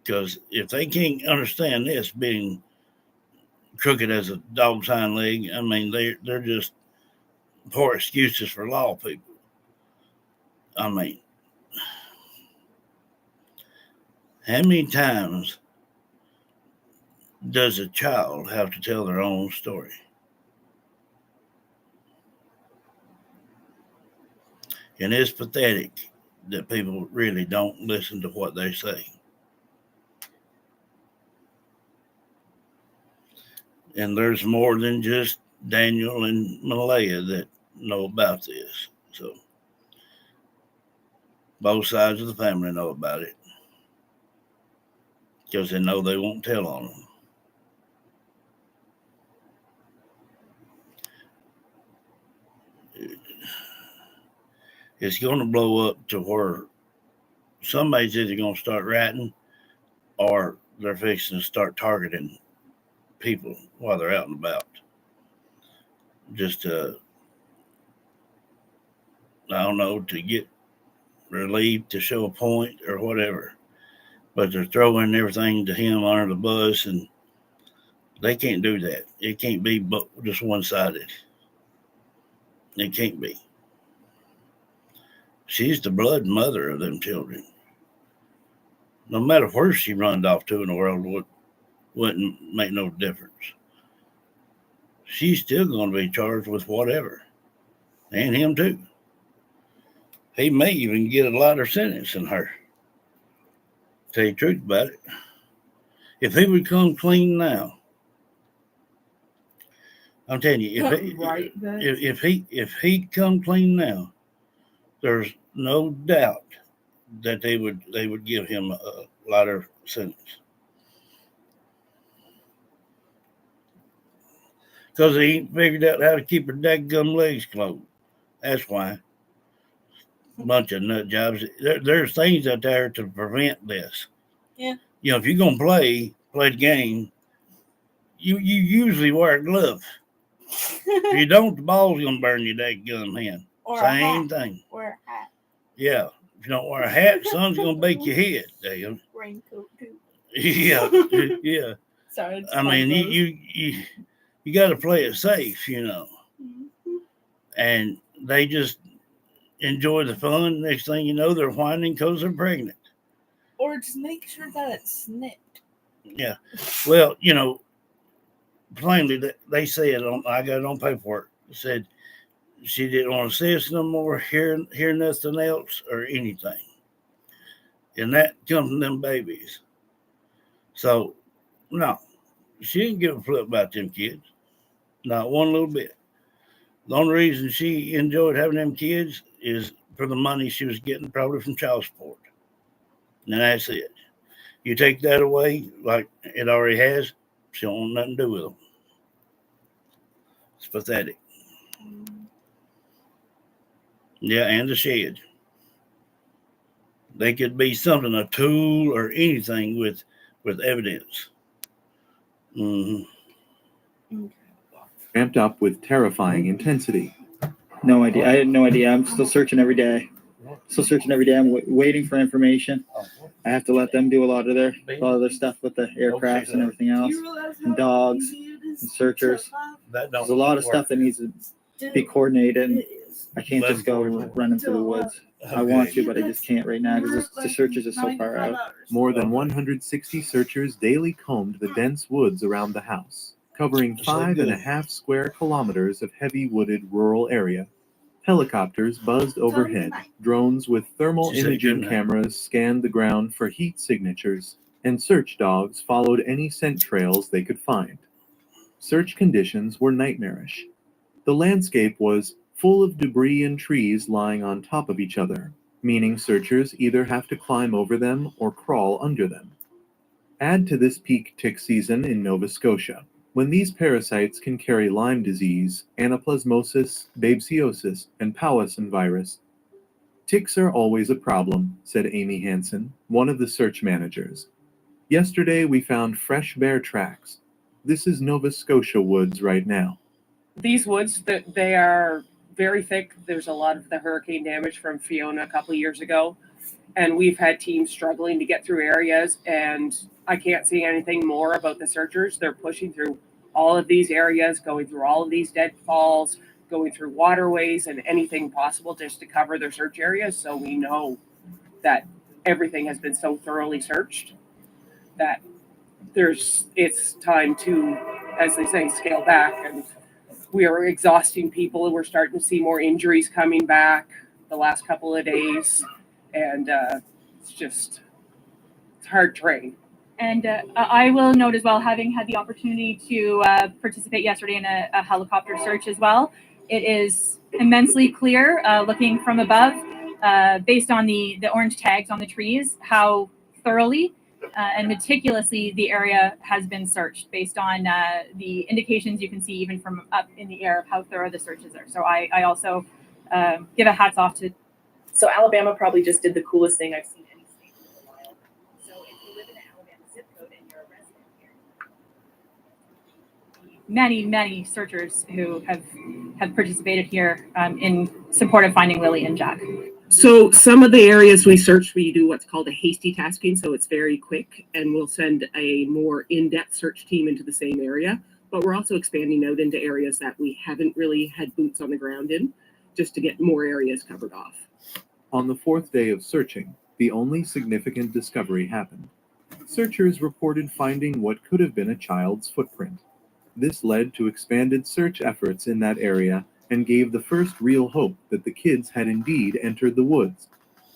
Because if they can't understand this being crooked as a dog's hind leg, I mean, they're just poor excuses for law people. I mean, how many times does a child have to tell their own story? And it's pathetic that people really don't listen to what they say. And there's more than just Daniel and Malaya that know about this. So both sides of the family know about it because they know they won't tell on them. It's going to blow up to where somebody's either going to start ratting or they're fixing to start targeting people while they're out and about. Just I don't know, to get relieved, to show a point or whatever. But they're throwing everything to him under the bus, and they can't do that. It can't be just one-sided. It can't be. She's the blood mother of them children. No matter where she runned off to in the world, wouldn't make no difference. She's still going to be charged with whatever. And him too. He may even get a lighter sentence than her. Tell you the truth about it. If he would come clean now, I'm telling you, if he come clean now, there's no doubt that they would give him a lighter sentence. Because he ain't figured out how to keep her dadgum legs closed. That's why. Bunch of nut jobs. There's things out there to prevent this. Yeah. You know, if you're gonna play the game, you usually wear a glove. If you don't, the ball's gonna burn your dadgum hand. Or Same thing. Wear a hat. Yeah. If you don't wear a hat, the sun's gonna bake your head. Damn. Raincoat too. Yeah. Yeah. Sorry. I mean, you got to play it safe, you know. Mm-hmm. And they just enjoy the fun. Next thing you know, they're whining because they're pregnant. Or just make sure that it's snipped. Yeah. Well, you know, plainly they said I got it on paperwork. It said she didn't want to see us no more, hear nothing else or anything. And that comes from them babies. So, no, she didn't give a flip about them kids. Not one little bit. The only reason she enjoyed having them kids is for the money she was getting probably from child support. And that's it. You take that away, like it already has, she don't want nothing to do with them. It's pathetic. Yeah, and the shed. They could be something, a tool or anything with evidence. Mm-hmm. Ramped up with terrifying intensity. No idea. I had no idea. I'm still searching every day. I'm waiting for information. I have to let them do a lot of their stuff with the aircrafts and everything else, and dogs and searchers. There's a lot of stuff that needs to be coordinated. And I can't just go run into the woods. I want to, but I just can't right now because the searchers are so far out. More than 160 searchers daily combed the dense woods around the house, covering 5.5 square kilometers of heavy wooded rural area. Helicopters buzzed overhead, drones with thermal imaging cameras scanned the ground for heat signatures, and search dogs followed any scent trails they could find. Search conditions were nightmarish. The landscape was full of debris and trees lying on top of each other, meaning searchers either have to climb over them or crawl under them. Add to this peak tick season in Nova Scotia, when these parasites can carry Lyme disease, anaplasmosis, babesiosis, and Powassan virus. Ticks are always a problem, said Amy Hansen, one of the search managers. Yesterday we found fresh bear tracks. This is Nova Scotia woods right now. These woods, they are very thick. There's a lot of the hurricane damage from Fiona a couple of years ago, and we've had teams struggling to get through areas, and I can't see anything more about the searchers. They're pushing through all of these areas, going through all of these deadfalls, going through waterways and anything possible just to cover their search areas. So we know that everything has been so thoroughly searched that it's time to, as they say, scale back. And we are exhausting people. We're starting to see more injuries coming back the last couple of days. And it's hard terrain. And I will note as well, having had the opportunity to participate yesterday in a helicopter search as well, it is immensely clear looking from above, based on the orange tags on the trees, how thoroughly and meticulously the area has been searched based on the indications you can see even from up in the air of how thorough the searches are. So I also give a hats off to. So Alabama probably just did the coolest thing I've seen any state in a while. So if you live in an Alabama zip code and you're a resident here, Many searchers who have participated here in support of finding Lily and Jack. So some of the areas we search, we do what's called a hasty tasking. So it's very quick, and we'll send a more in-depth search team into the same area. But we're also expanding out into areas that we haven't really had boots on the ground in, just to get more areas covered off. On the fourth day of searching, the only significant discovery happened. Searchers reported finding what could have been a child's footprint. This led to expanded search efforts in that area and gave the first real hope that the kids had indeed entered the woods.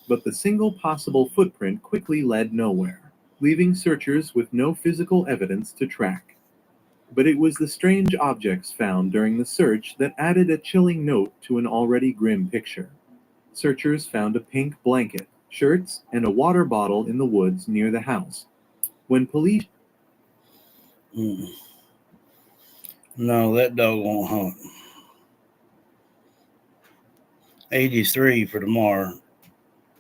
But the single possible footprint quickly led nowhere, leaving searchers with no physical evidence to track. But it was the strange objects found during the search that added a chilling note to an already grim picture. Searchers found a pink blanket, shirts, and a water bottle in the woods near the house. When police... No, that dog won't hunt. 83 for tomorrow,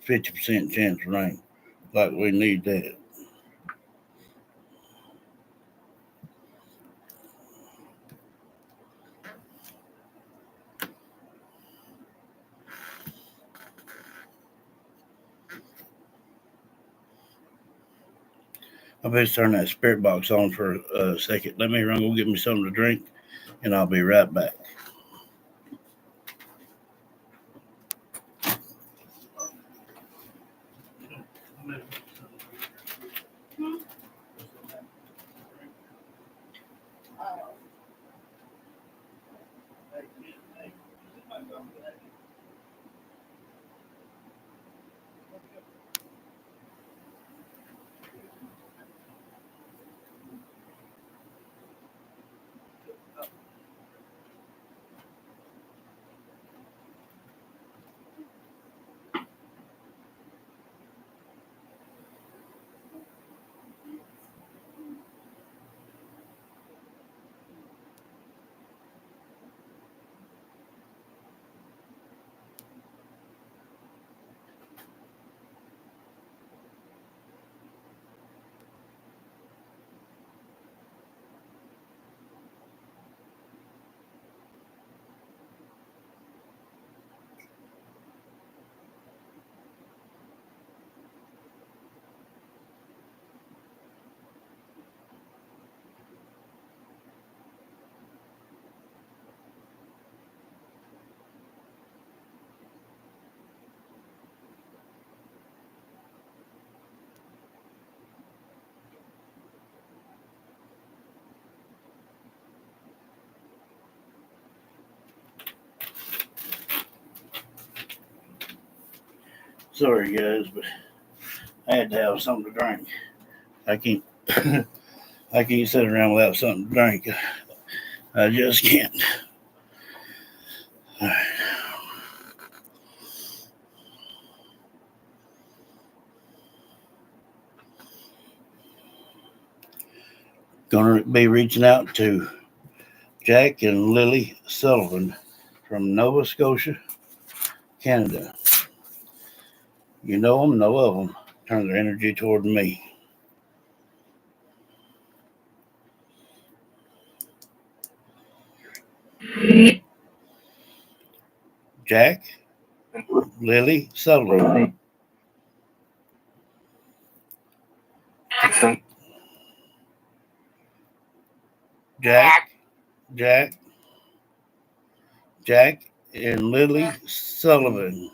50% chance of rain. Like we need that. I better turn that spirit box on for a second. Let me run, go get me something to drink, and I'll be right back. Sorry, guys, but I had to have something to drink. I can't sit around without something to drink. I just can't. All right. Gonna be reaching out to Jack and Lily Sullivan from Nova Scotia, Canada. You know them, no of them. Turn their energy toward me. Jack, Lily Sullivan. Jack, and Lily Sullivan.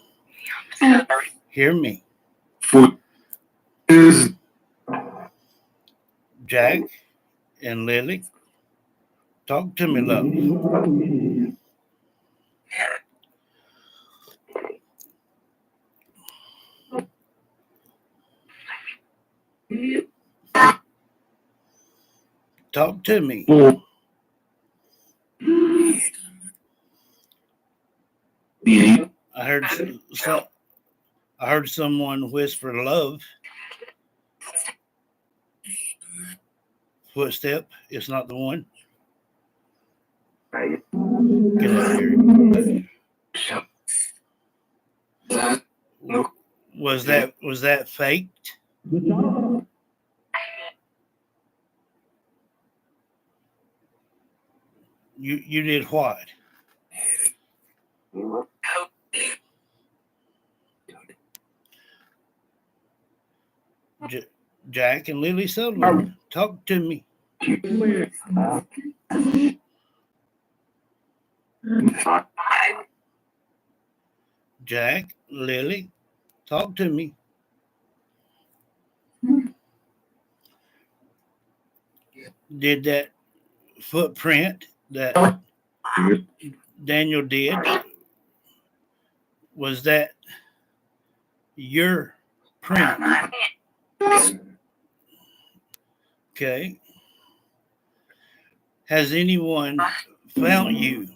Hear me. Jack and Lily, talk to me, love. Talk to me. I heard someone whisper love. Footstep. It's not the one. Get out of here. Was that faked? You did what? Jack and Lily Sullivan, talk to me. Jack, Lily, talk to me. Did that footprint that Daniel did, was that your print? Okay. Has anyone found you?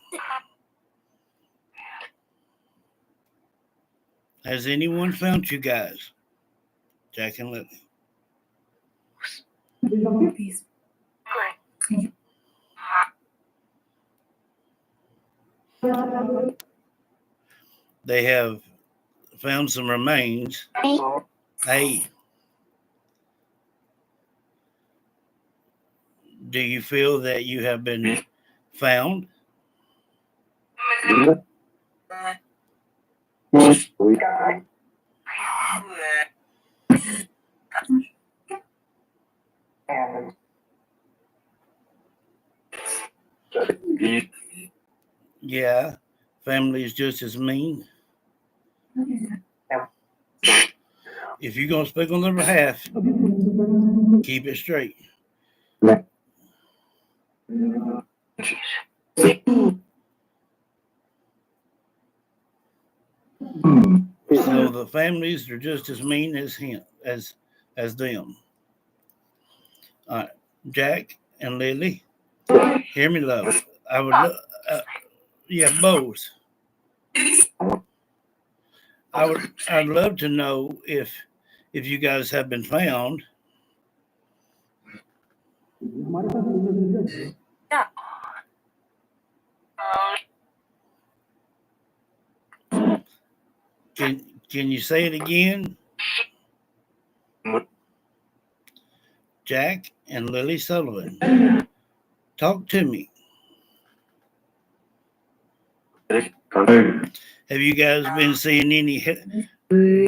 Has anyone found you guys? Jack and Lily. They have found some remains. Hey. Do you feel that you have been found? Yeah, family is just as mean. If you're going to speak on their behalf, keep it straight. So the families are just as mean as him, as them. All right, Jack and Lily, hear me, love. I would, yeah, both. I'd love to know if you guys have been found. Can you say it again? Jack and Lily Sullivan, talk to me. Have you guys been seeing any?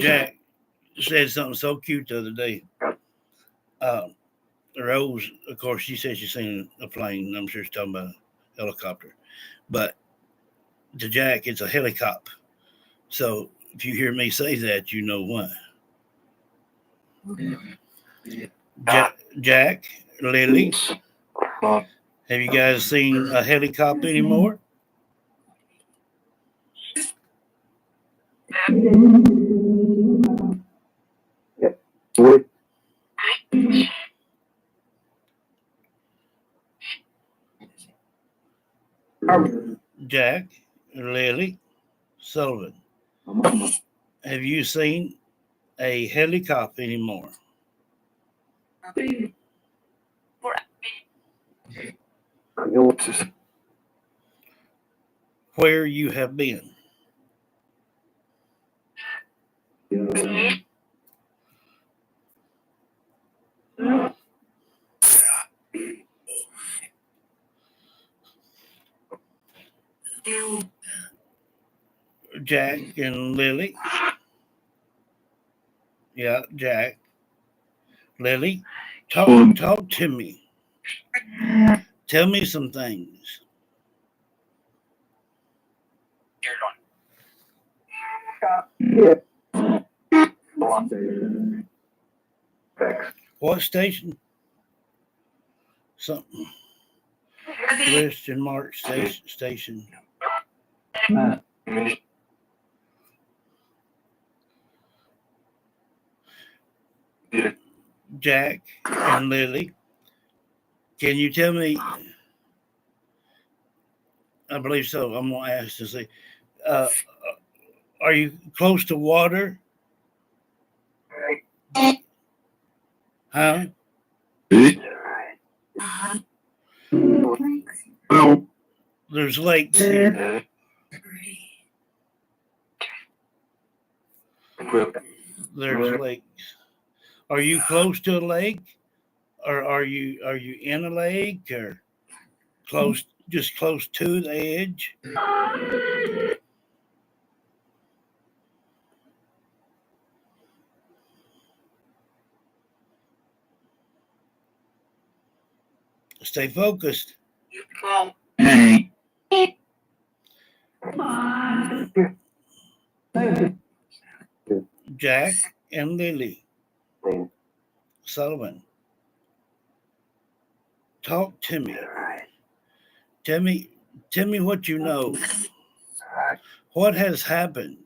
Jack said something so cute the other day. Rose, of course, she said she's seen a plane. I'm sure she's talking about a helicopter. But to Jack, it's a helicopter. So if you hear me say that, you know why. Jack, Lily, have you guys seen a helicopter anymore? Jack, Lily, Sullivan, have you seen a helicopter anymore? where you have been. Jack and Lily. Yeah, Jack. Lily, talk to me. Tell me some things. What station? Something. Question mark station. Jack and Lily, can you tell me? I believe so. I'm going to ask to see. Are you close to water? Huh? There's lakes here. There's lakes. Are you close to a lake? Or are you in a lake or close to the edge? Stay focused. Jack and Lily Sullivan, talk to me. Tell me what you know. What has happened?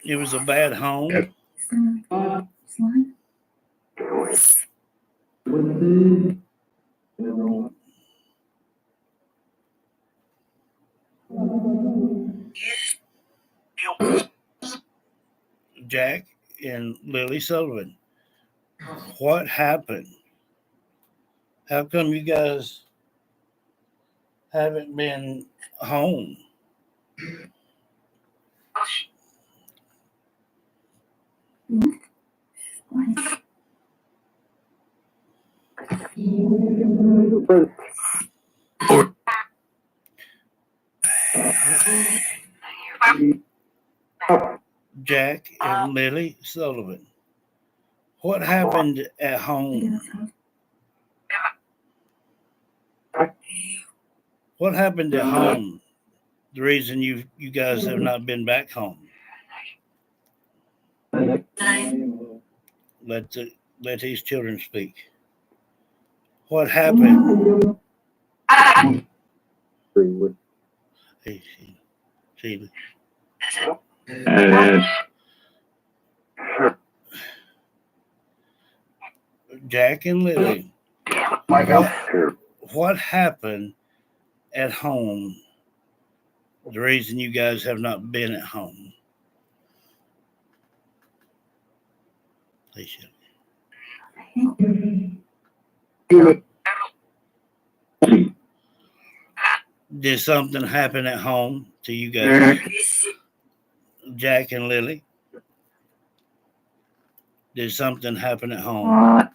It was a bad home. Jack and Lily Sullivan, what happened? How come you guys haven't been home? Jack and Lily Sullivan, what happened at home? What happened at home? The reason you guys have not been back home. Let these children speak. What happened? Hey, see. Jack and Lily, what happened at home? The reason you guys have not been at home. Did something happen at home to you guys? Jack and Lily? Did something happen at home?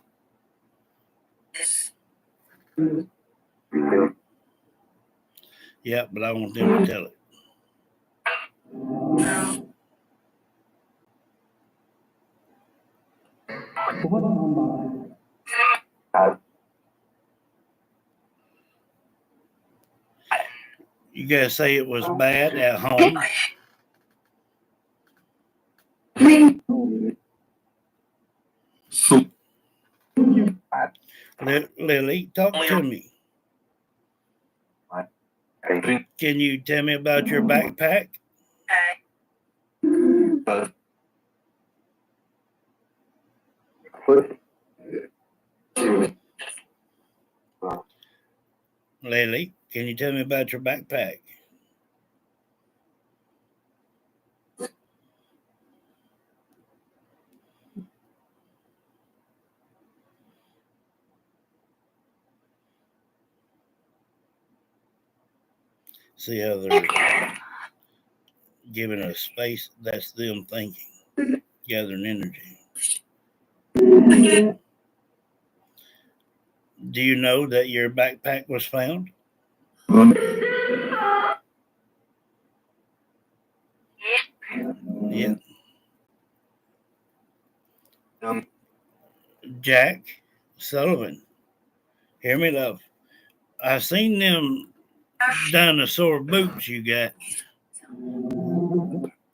Yeah, but I want them to tell it. You guys say it was bad at home? Lily, talk to me. Can you tell me about your backpack? Lily, Can you tell me about your backpack? See how they're giving us space? That's them thinking, gathering energy. Do you know that your backpack was found? Yeah. Jack Sullivan, hear me, love. I seen them dinosaur boots you got.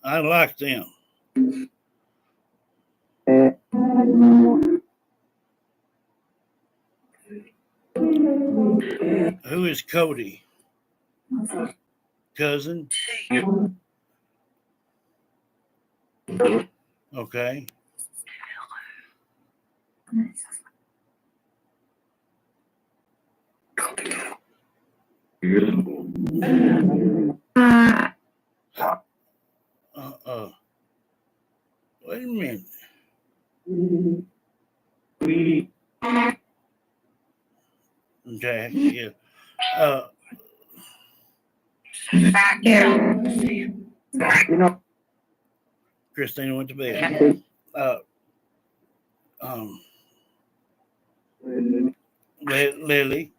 I like them. Who is Cody? Cousin? Okay. Wait a minute. Jack, yeah. Christina went to bed. Lily.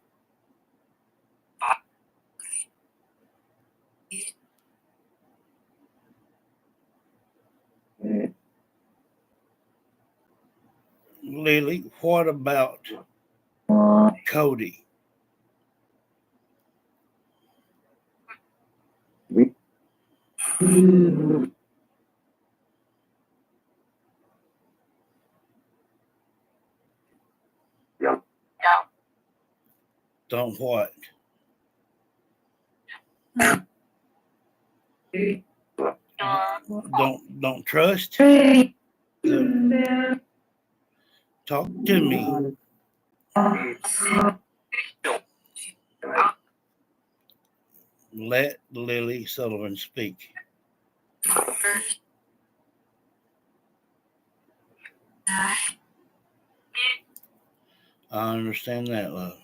Lily, what about Cody? Don't what? Don't trust? Talk to me. Let Lily Sullivan speak. I understand that, love.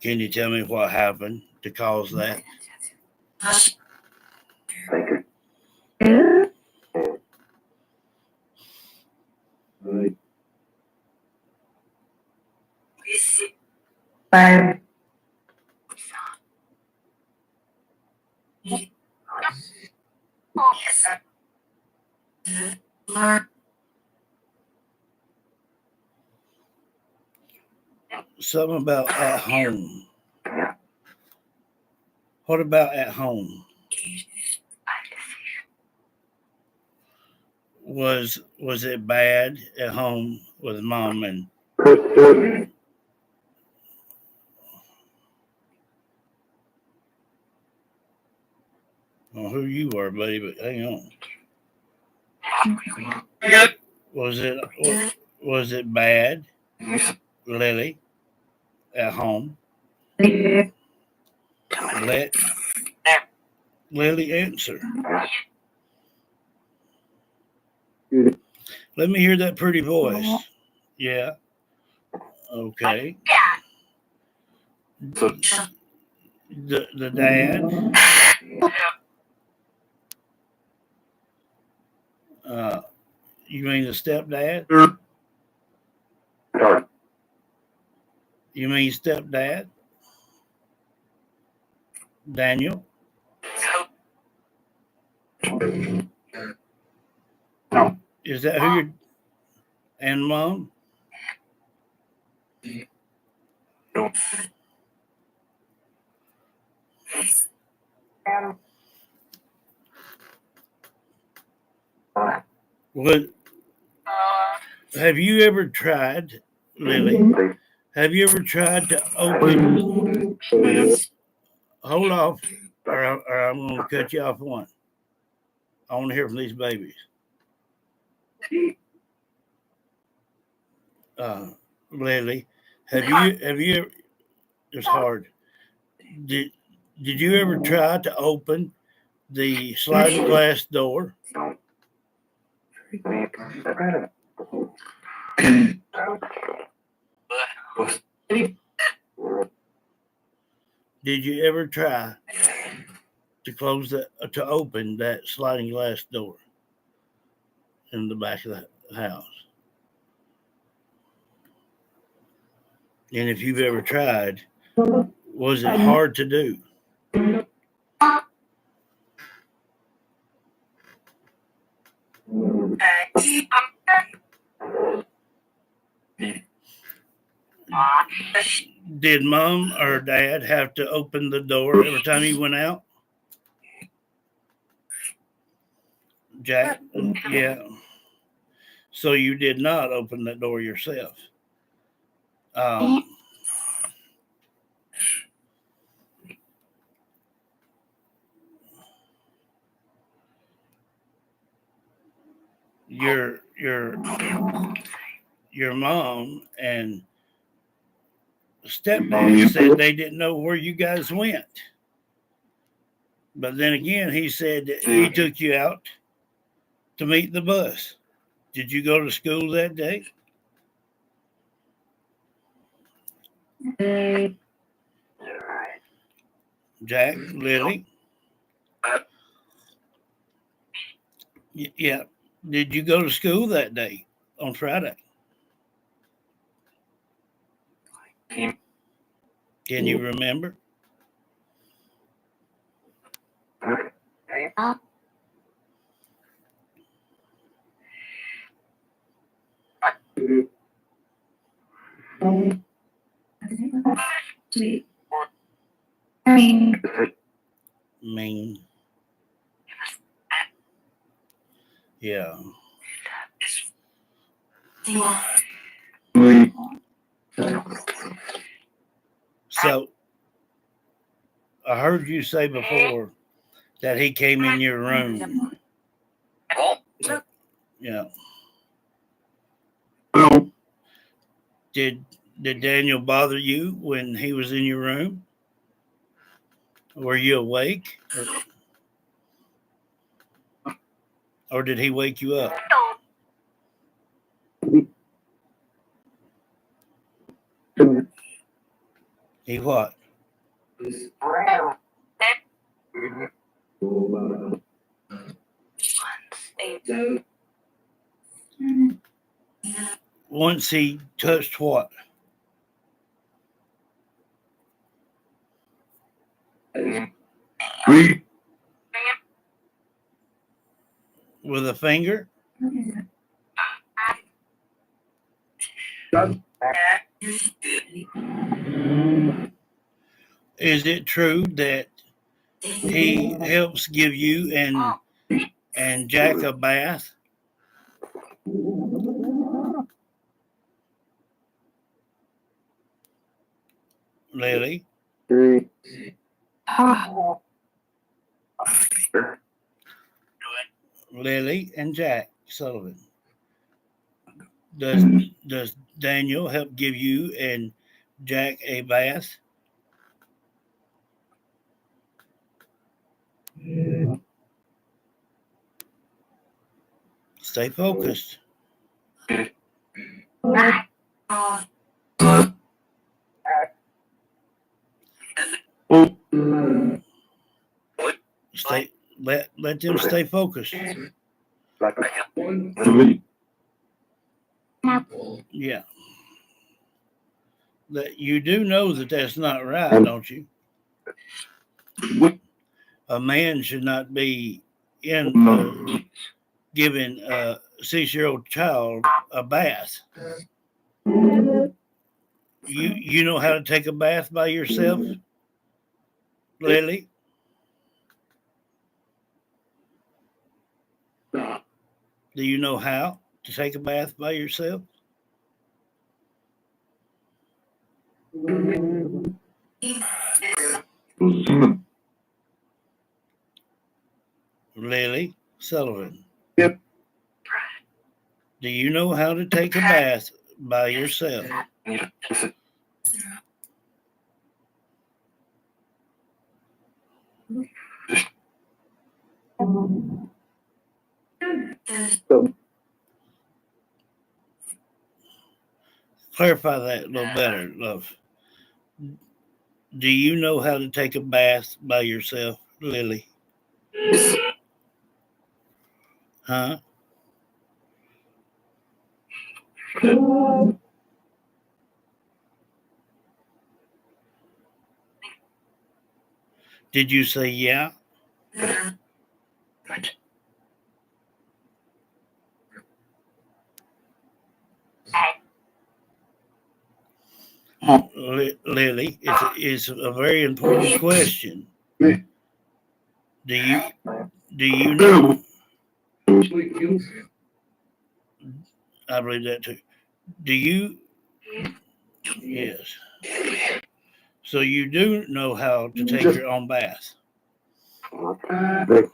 Can you tell me what happened to cause that? Something about at home. What about at home? Was it bad at home with mom and who you are, buddy, but hang on. Was it bad, Lily, at home? Let Lily answer. Let me hear that pretty voice. Yeah. Okay. The dad. You mean the stepdad? You mean stepdad? Daniel? Is that who you're... And mom? What? Have you ever tried, Lily? Have you ever tried to open? Hold off, or I'm going to cut you off one. I want to hear from these babies. Lily, have you It's hard. Did you ever try to open the sliding glass door? Did you ever try to to open that sliding glass door in the back of the house? And if you've ever tried, was it hard to do? Did mom or dad have to open the door every time you went out? Jack? Yeah. So you did not open the door yourself. Your mom and stepdad said they didn't know where you guys went. But then again, he said that he took you out to meet the bus. Did you go to school that day? Jack, Lily? Yeah. Did you go to school that day on Friday? Can you remember? Mean. Yeah. So I heard you say before that he came in your room. Yeah. Did Daniel bother you when he was in your room? Were you awake? Or did he wake you up? He what? Once he touched what? With a finger? Is it true that he helps give you and Jack a bath? Lily? Lily and Jack Sullivan. Does Daniel help give you and Jack a bath? Stay focused. Let them stay focused. Yeah. That you do know that that's not right, don't you? A man should not be giving a 6-year-old child a bath. You know how to take a bath by yourself, Lily? Do you know how to take a bath by yourself? Lily Sullivan. Yep. Do you know how to take a bath by yourself? So Clarify that a little better, love. Do you know how to take a bath by yourself, Lily? Huh? Did you say yeah? Lily, it's a very important question. Do you know? I believe that too. Do you? Yes. So you do know how to take your own bath, wash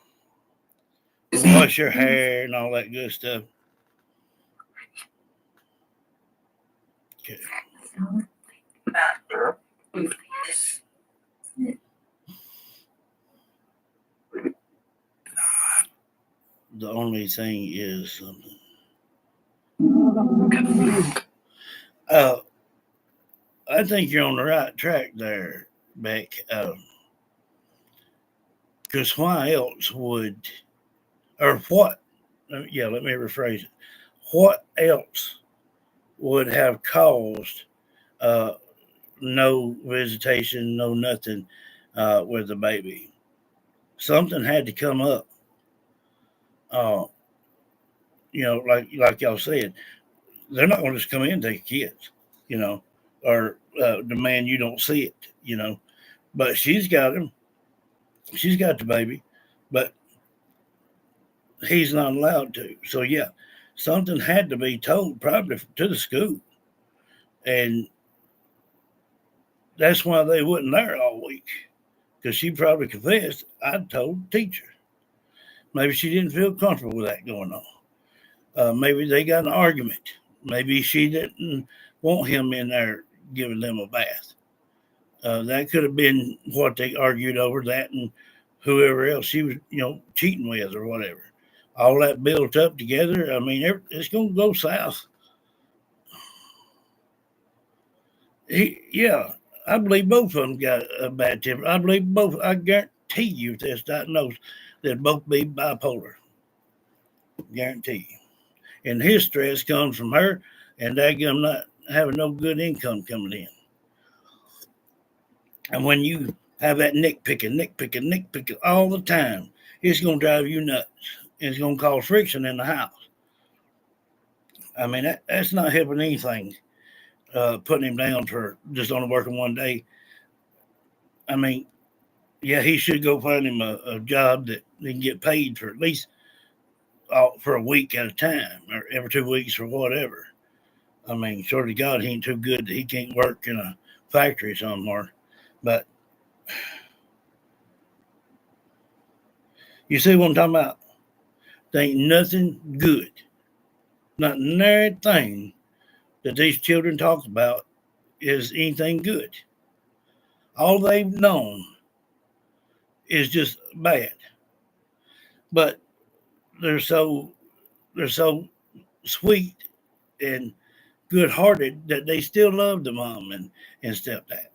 your hair, and all that good stuff. Okay. The only thing is something. I think you're on the right track there, Beck. Because why else would, or what? Yeah, let me rephrase it. What else would have caused no visitation, no nothing with the baby? Something had to come up. Like y'all said, they're not going to just come in and take kids, or demand you don't see it, But she's got him. She's got the baby, but he's not allowed to. So yeah, something had to be told probably to the school, and that's why they wasn't there all week, because she probably confessed, I told the teacher. Maybe she didn't feel comfortable with that going on. Maybe they got an argument. Maybe she didn't want him in there giving them a bath. That could have been what they argued over, that and whoever else she was, cheating with or whatever. All that built up together. I mean, it's going to go south. Yeah, I believe both of them got a bad temper. I believe both. I guarantee you, if that's diagnosed, they'd both be bipolar. Guarantee you. And his stress comes from her, and daggum not having no good income coming in. And when you have that nitpicking all the time, it's going to drive you nuts. It's going to cause friction in the house. I mean, that's not helping anything. Putting him down for just only working one day. I mean, yeah, he should go find him a job that he can get paid for at least for a week at a time, or every 2 weeks or whatever. I mean, sort of God, he ain't too good that he can't work in a factory somewhere. But you see what I'm talking about? There ain't nothing good, not another thing that these children talk about is anything good. All they've known is just bad. But they're so sweet and good-hearted that they still love the mom and stepdad.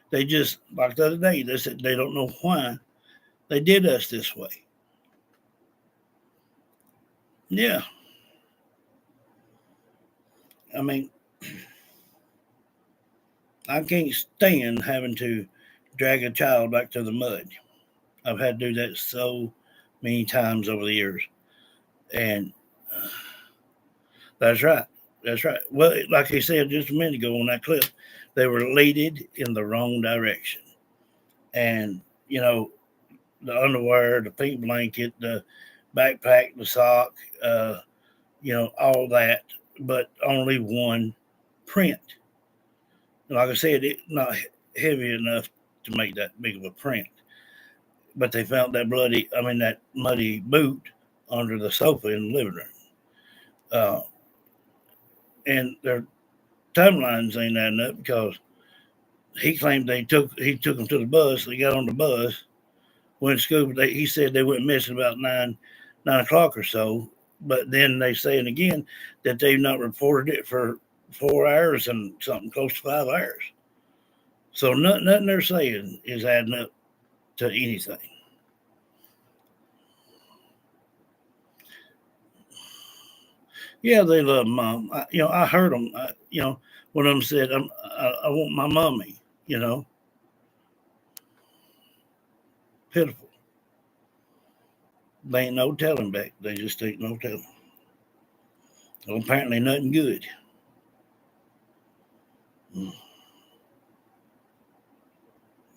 They just, like the other day, they said they don't know why they did us this way. Yeah. I mean, I can't stand having to drag a child back to the mud. I've had to do that so many times over the years. And that's right. That's right. Well, like I said just a minute ago on that clip, they were leaded in the wrong direction. And, the underwear, the pink blanket, the backpack, the sock, all that, but only one print. Like I said, it's not heavy enough to make that big of a print. But they found that muddy boot under the sofa in the living room. And their timelines ain't adding up, because he claimed he took them to the bus. They got on the bus, went to school. He said they went missing about 9 o'clock or so. But then they saying again that they've not reported it for 4 hours and something close to 5 hours. So nothing they're saying is adding up to anything. Yeah, they love Mom. I heard them. One of them said, I want my mommy, Pitiful. They ain't no telling back. They just ain't no telling. Well, apparently nothing good.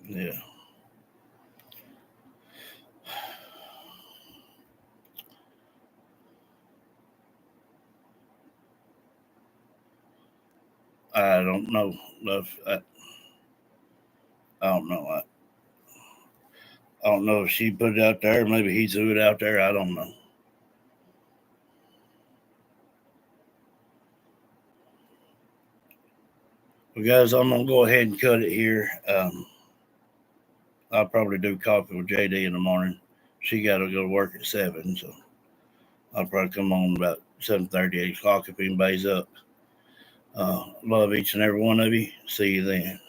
Yeah. I don't know. I don't know. I don't know if she put it out there. Maybe he threw it out there. I don't know. Well, guys, I'm going to go ahead and cut it here. I'll probably do coffee with JD in the morning. She got to go to work at 7, so I'll probably come on about 7:30, 8 o'clock if anybody's up. Love each and every one of you. See you then.